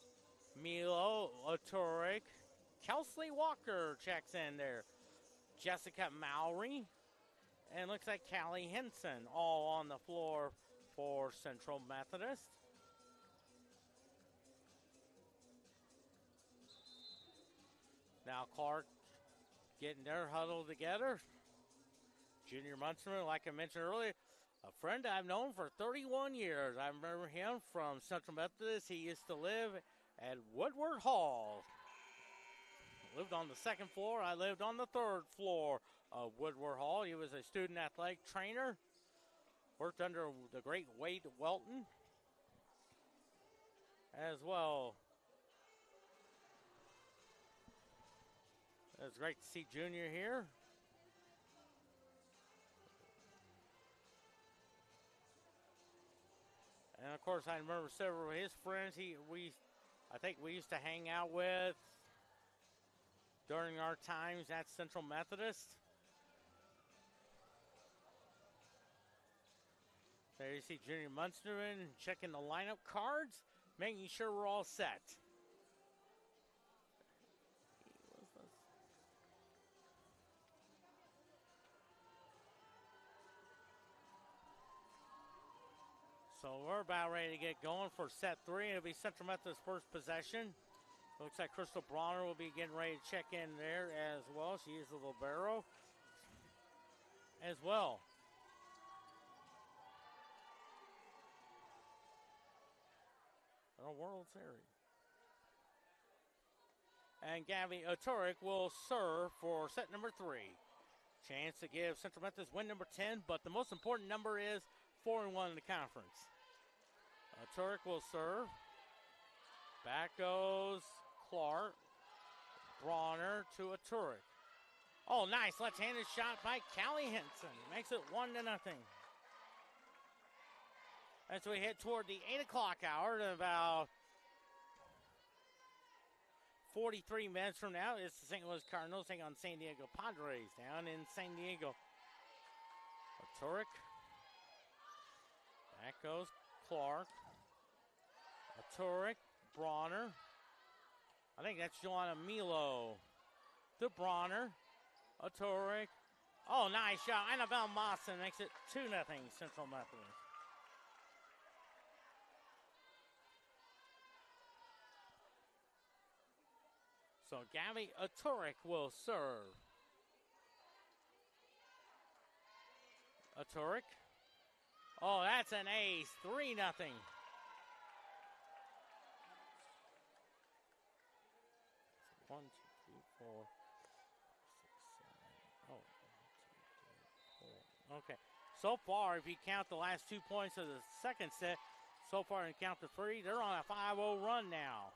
Milo Oturik, Kelsley Walker checks in there, Jessica Mowry, and looks like Callie Henson all on the floor for Central Methodist. Now Clarke getting their huddle together. Junior Munsterman, like I mentioned earlier, a friend I've known for 31 years. I remember him from Central Methodist. He used to live at Woodward Hall. Lived on the second floor. I lived on the third floor of Woodward Hall. He was a student athletic trainer. Worked under the great Wade Welton as well. It's great to see Junior here. And of course, I remember several of his friends. I think we used to hang out with during our times at Central Methodist. There you see Junior Munsterman checking the lineup cards, making sure we're all set. So we're about ready to get going for set 3. It'll be Central Methodist's first possession. Looks like Crystal Bronner will be getting ready to check in there as well. She is the libero as well. A World Series. And Gabby Oturik will serve for set number 3. Chance to give Central Methodist win number 10, but the most important number is 4-1 in the conference. Oturik will serve. Back goes Clarke. Bronner to Oturik. Oh, nice left-handed shot by Callie Henson. Makes it 1-0. As we head toward the 8 o'clock hour, in about 43 minutes from now, it's the St. Louis Cardinals taking on San Diego Padres down in San Diego. Oturik. Back goes Clarke. Oturik. Bronner. I think that's Joanna Milo. To Bronner. Oturik. Oh, nice shot. Annabelle Mawson makes it 2-0 Central Methodist. So Gabby Oturik will serve. Oturik. Oh, that's an ace. 3-0. 1, 2, 3, 4, 6, 7. Oh, 1, 2, 3, 4. Okay. So far, if you count the last 2 points of the second set, so far and count the 3, they're on a 5-0 run now.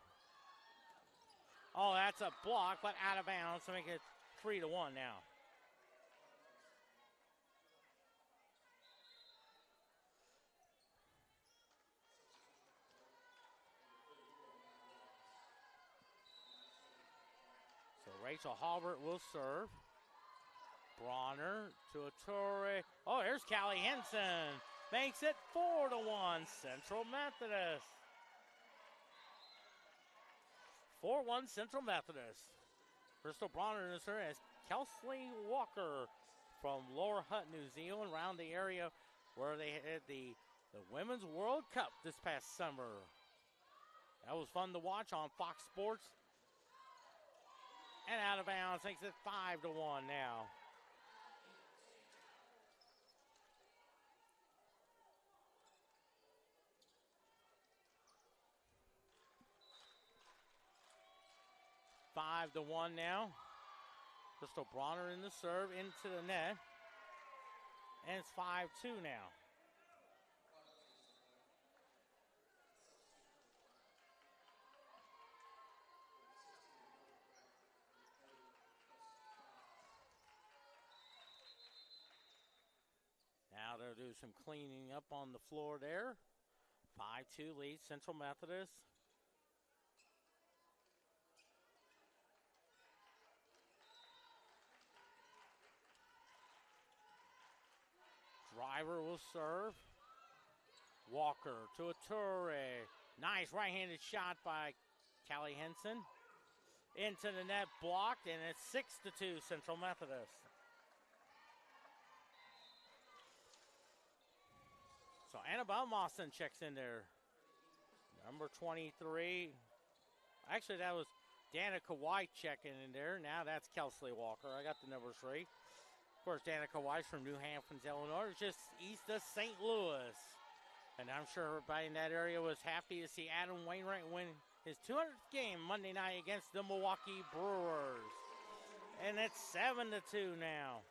Oh, that's a block, but out of bounds to make it 3-1 now. So Rachel Halbert will serve. Bronner to Oturik. Oh, here's Callie Henson. Makes it 4-1 Central Methodist. 4-1 Central Methodist. Crystal Bronner is her as Kelsley Walker from Lower Hutt, New Zealand, around the area where they had the Women's World Cup this past summer. That was fun to watch on Fox Sports. And out of bounds, makes it 5-1 now. Five to 1 now. Crystal Bronner in the serve into the net. And it's 5-2 now. Now they'll do some cleaning up on the floor there. 5-2 lead Central Methodist. Driver will serve. Walker to a Toure. Nice right-handed shot by Callie Henson. Into the net, blocked, and it's 6-2 Central Methodist. So Annabelle Mawson checks in there. Number 23. Actually, that was Danica White checking in there. Now that's Kelsley Walker. I got the number 3. Of course, Danica White's from New Hampton, Illinois, just east of St. Louis. And I'm sure everybody in that area was happy to see Adam Wainwright win his 200th game Monday night against the Milwaukee Brewers. And it's 7-2 now.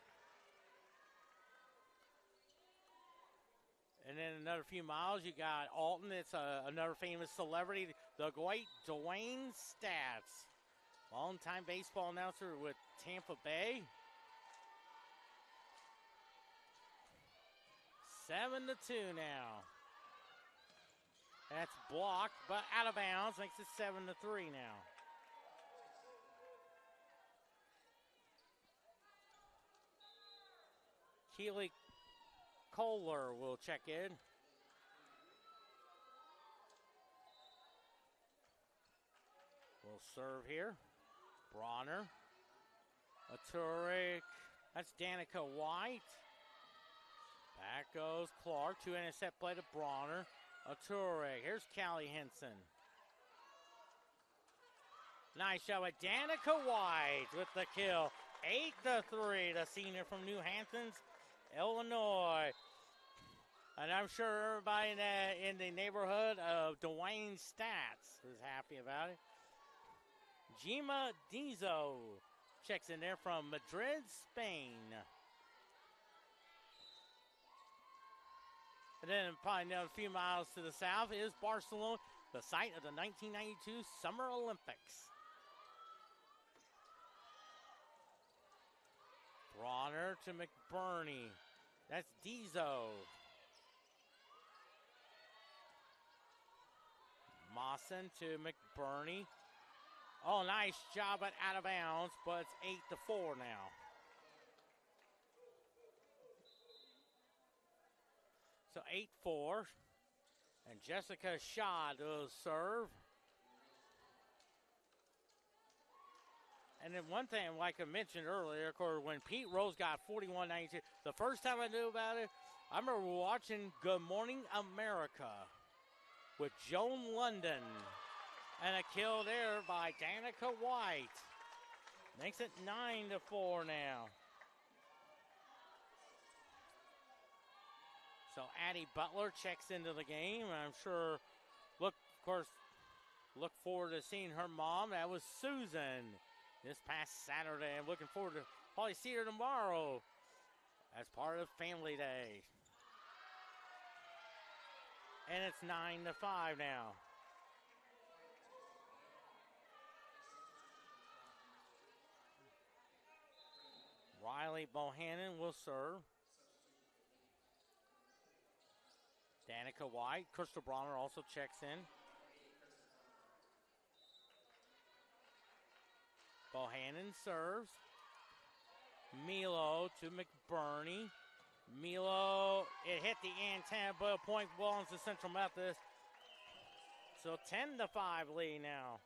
And then another few miles, you got Alton. It's another famous celebrity, the great Dwayne Stats. Longtime baseball announcer with Tampa Bay. 7-2 now. That's blocked, but out of bounds. Makes it 7-3 now. Keely Kohler will check in. Will serve here. Bronner. Aturik. That's Danica White. Back goes Clarke. 2 intercept play to Bronner. Aturik. Here's Callie Henson. Nice shot by Danica White with the kill. 8-3, the senior from New Hampton, Illinois. And I'm sure everybody in the neighborhood of Dwayne Stats is happy about it. Gima Dizo checks in there from Madrid, Spain. And then probably a few miles to the south is Barcelona, the site of the 1992 Summer Olympics. Bronner to McBurney. That's Dizo. Mawson to McBurney. Oh, nice job, but out of bounds, but it's 8-4 now. So 8-4. And Jessica Shaw will serve. And then one thing, like I mentioned earlier, of course, when Pete Rose got 41-92, the first time I knew about it, I remember watching Good Morning America with Joan London. And a kill there by Danica White. Makes it 9-4 now. So Addie Butler checks into the game. I'm sure, look forward to seeing her mom. That was Susan this past Saturday. I'm looking forward to probably see her tomorrow as part of Family Day. And it's 9-5 now. Riley Bohannon will serve. Danica White. Crystal Bronner also checks in. Bohannon serves. Milo to McBurney. Milo, it hit the antenna, but a point belongs to Central Methodist. So 10-5 lead now.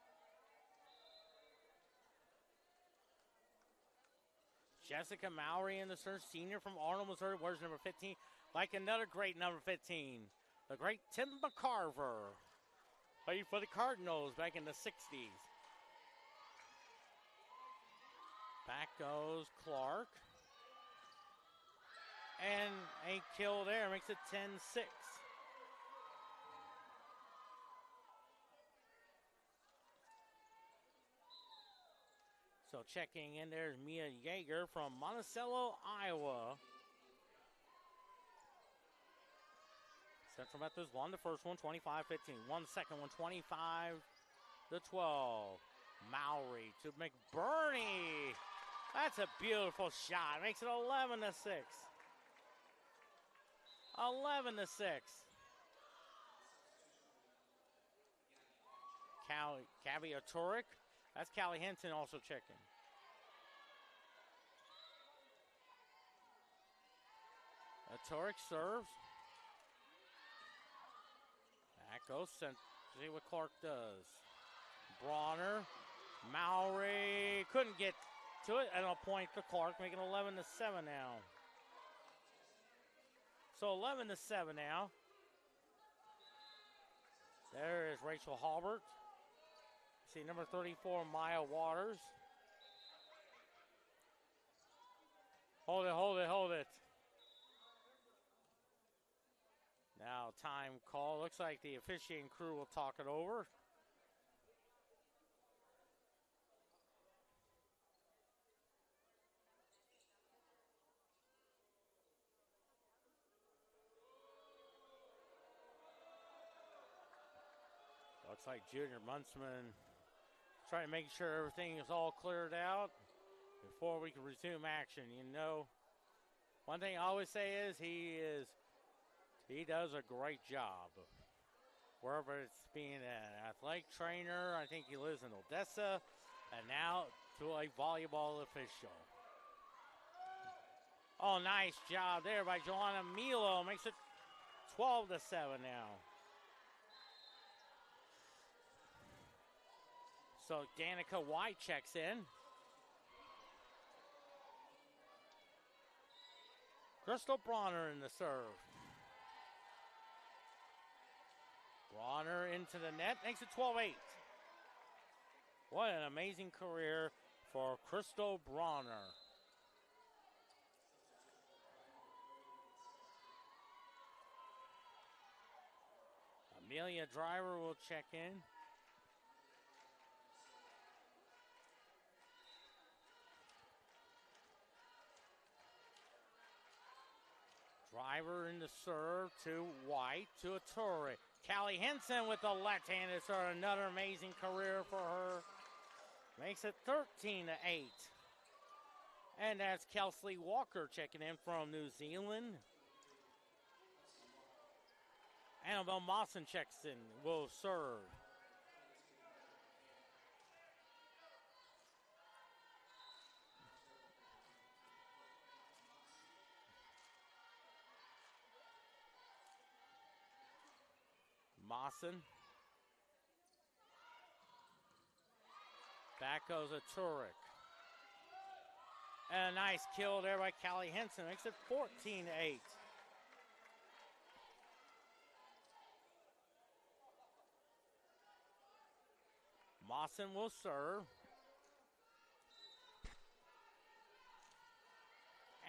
Jessica Mowry in the search, senior from Arnold, Missouri. Where's number 15? Like another great number 15. The great Tim McCarver. Played for the Cardinals back in the 60s. Back goes Clarke. And a kill there makes it 10-6. So checking in there is Mia Yeager from Monticello, Iowa. Central Methodist won the first one, 25-15. Won the second one, 25-12. Mowry to McBurney. That's a beautiful shot. Makes it 11-6. 11-6. Cavi Turek. That's Callie Henson also checking. Turek serves. Back goes. See what Clarke does. Bronner. Mowry couldn't get to it. And a point to Clarke, making 11-7 now. So 11-7 now. There is Rachel Halbert. See number 34, Maya Waters. Hold it. Now time call. Looks like the officiating crew will talk it over. Looks like Junior Muntzman trying to make sure everything is all cleared out before we can resume action. You know, one thing I always say is he does a great job. Wherever it's being an athletic trainer, I think he lives in Odessa, and now to a volleyball official. Oh, nice job there by Joanna Milo. Makes it 12-7 now. So Danica White checks in. Crystal Bronner in the serve. Bronner into the net, makes it 12-8. What an amazing career for Crystal Bronner. Amelia Driver will check in. Driver in the serve to White to Atturi. Callie Henson with the left-handed serve. Another amazing career for her. Makes it 13-8. And that's Kelsey Walker checking in from New Zealand. Annabelle Mawson checks in, will serve. Mawson. Back goes a Turek. And a nice kill there by Callie Henson. Makes it 14-8. Mawson will serve.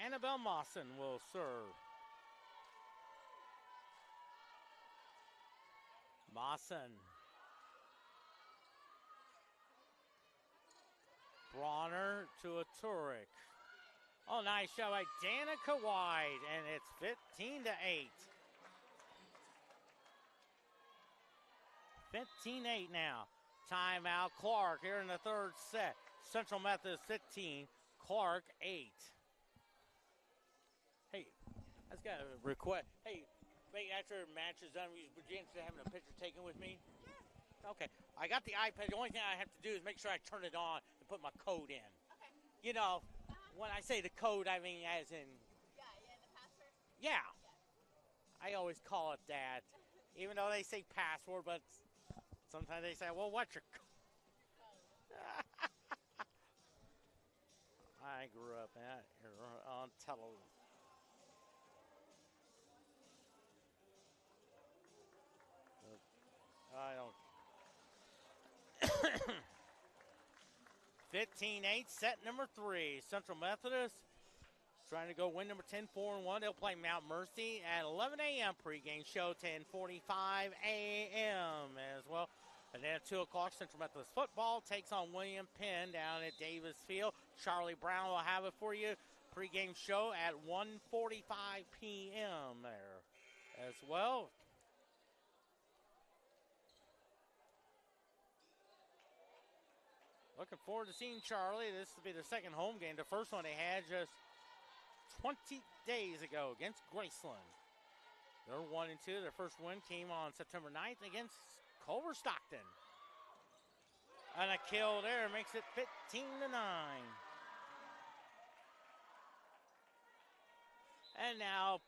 Annabelle Mawson will serve. Mawson. Bronner to a Turek. Oh, nice shot by Danica White, and it's 15-8. 15-8 now. Timeout, Clarke here in the third set. Central Methodist 15, Clarke 8. Hey, I just got a request. Hey, after the match is done, would you be interested in having a picture taken with me? Yeah. Okay. I got the iPad. The only thing I have to do is make sure I turn it on and put my code in. Okay. You know, when I say the code, I mean as in... Yeah, the password? Yeah. I always call it that. Even though they say password, but sometimes they say, well, what's your code? I grew up on television. I don't. 15-8, set number 3. Central Methodist trying to go win number 10, 4-1. They'll play Mount Mercy at 11 a.m. pregame show, 10:45 a.m. as well. And then at 2 o'clock, Central Methodist football takes on William Penn down at Davis Field. Charlie Brown will have it for you. Pre-game show at 1:45 p.m. there as well. Looking forward to seeing Charlie. This will be their second home game. The first one they had just 20 days ago against Graceland. They're 1-2. Their first win came on September 9th against Culver Stockton. And a kill there makes it 15-9. And now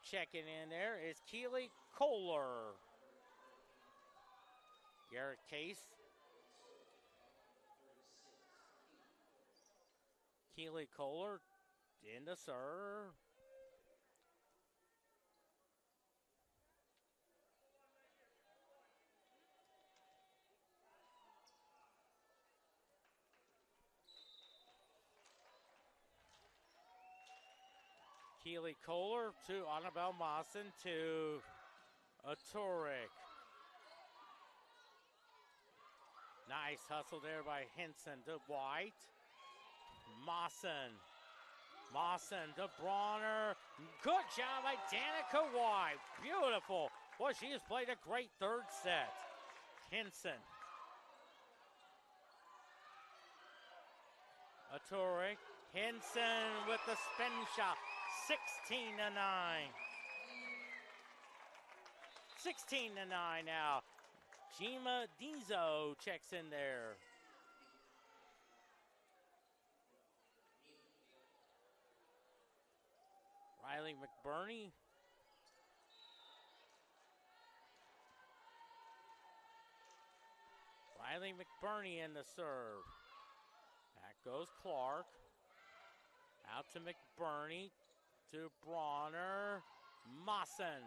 checking in there is Keely Kohler. Garrett Case. Keely Kohler in the serve. Keely Kohler to Annabelle Mawson to Turek. Nice hustle there by Henson to White. Mawson to Bronner. Good job by Danica White. Beautiful. Boy, she has played a great third set. Henson. Turek. Henson with the spin shot. 16-9. 16-9 now. Jima Dizo checks in there. Riley McBurney. Riley McBurney in the serve. Back goes Clarke. Out to McBurney. To Bronner. Mawson.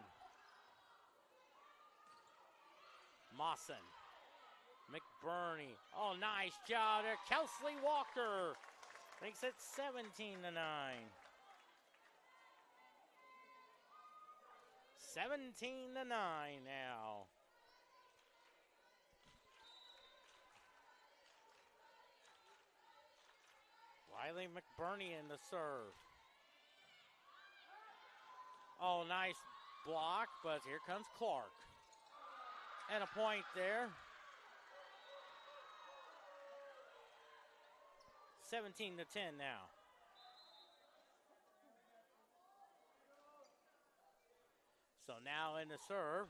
McBurney. Oh, nice job there. Kelsley Walker makes it 17-9. 17-9 now. Riley McBurney in the serve. Oh, nice block, but here comes Clarke. And a point there. 17-10 now. So now in the serve,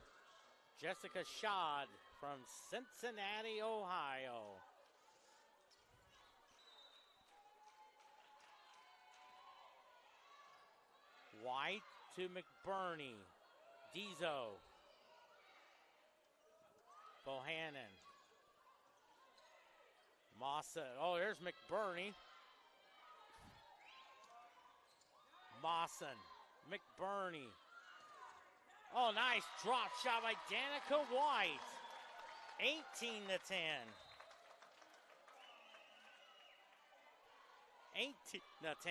Jessica Schad from Cincinnati, Ohio. White to McBurney. Dizo. Bohannon. Massa. Oh, there's McBurney. Mawson. McBurney. Oh, nice drop shot by Danica White. 18-10. 18-10.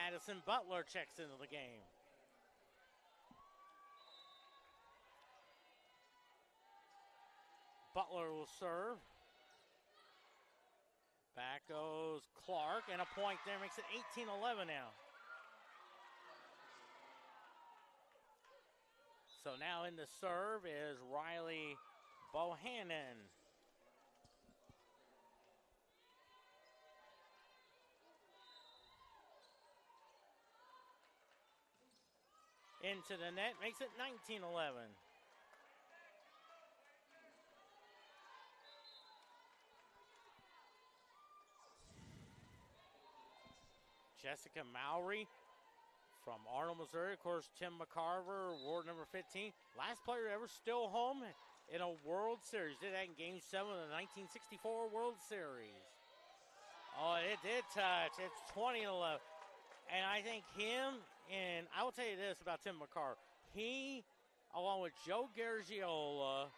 Addison Butler checks into the game. Butler will serve. Back goes Clarke, and a point there makes it 18-11 now. So now in the serve is Riley Bohannon. Into the net, makes it 19-11. Jessica Mowry from Arnold, Missouri. Of course, Tim McCarver, award number 15. Last player ever still home in a World Series. Did that in Game 7 of the 1964 World Series. Oh, it did touch. It's 20-11. And I think him, and I will tell you this about Tim McCarver. He, along with Joe Garagiola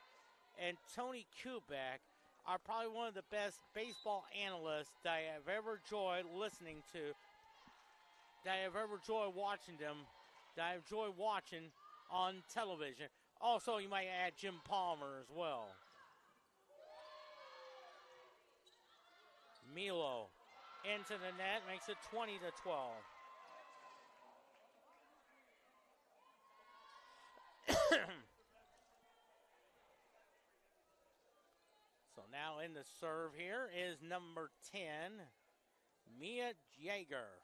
and Tony Kubek, are probably one of the best baseball analysts that I have ever enjoyed listening to, that I have ever enjoyed watching them, that I enjoy watching on television. Also, you might add Jim Palmer as well. Milo into the net, makes it 20-12. So now in the serve here is number 10, Mia Jaeger.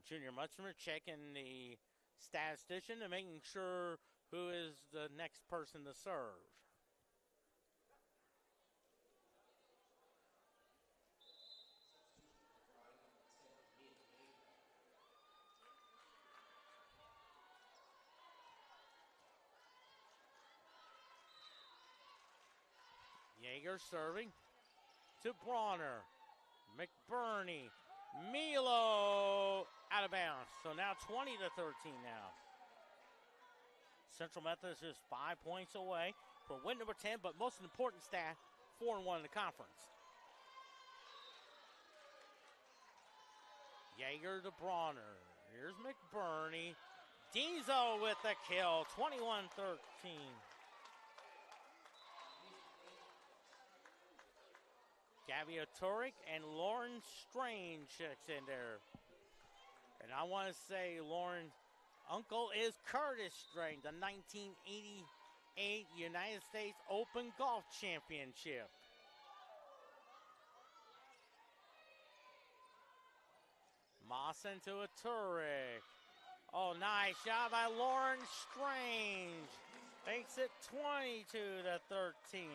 Junior Mutzner checking the statistician and making sure who is the next person to serve. Jaeger serving to Bronner. McBurney. Milo out of bounds. So now 20-13 now. Central Methodist is 5 points away for win number 10, but most important stat, 4-1 in the conference. Jaeger to Bronner. Here's McBurney. Diesel with the kill, 21-13. Gabby Turek and Lauren Strange checks in there. And I want to say Lauren's uncle is Curtis Strange, the 1988 United States Open Golf Championship. Mawson to a Turek. Oh, nice job by Lauren Strange. Makes it 22-13.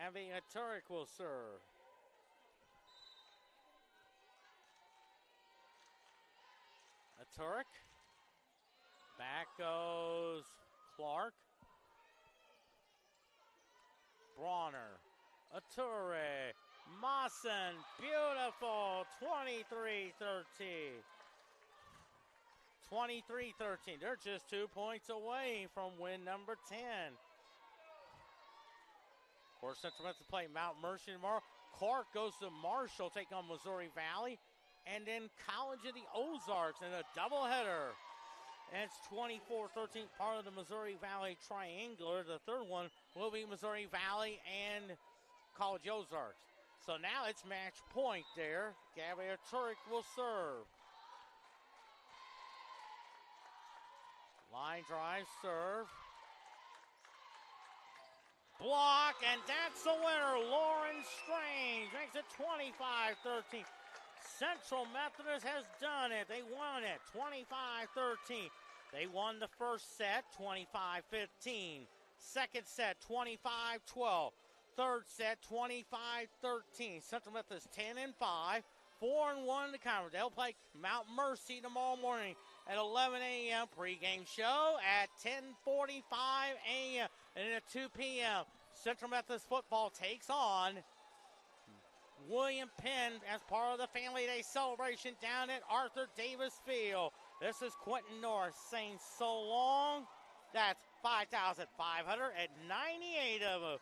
Abby Turek will serve. Turek. Back goes Clarke. Bronner. Turek. Mawson. Beautiful. 23-13. 23-13. They're just 2 points away from win number 10. Of course, Central Methodist play Mount Mercy tomorrow. Clarke goes to Marshall, taking on Missouri Valley. And then College of the Ozarks in a doubleheader. And it's 24-13, part of the Missouri Valley Triangular. The third one will be Missouri Valley and College Ozarks. So now it's match point there. Gabby Turek will serve. Line drive, serve. Block, and that's the winner. Lauren Strange makes it 25-13. Central Methodist has done it. They won it 25-13. They won the first set 25-15. Second set 25-12. Third set 25-13. Central Methodist 10-5, 4-1 in the conference. They'll play Mount Mercy tomorrow morning at 11 a.m. Pregame show at 10:45 a.m. And then at 2 p.m. Central Methodist football takes on William Penn as part of the Family Day celebration down at Arthur Davis Field. This is Quentin Norris saying so long. That's 5,598 of them.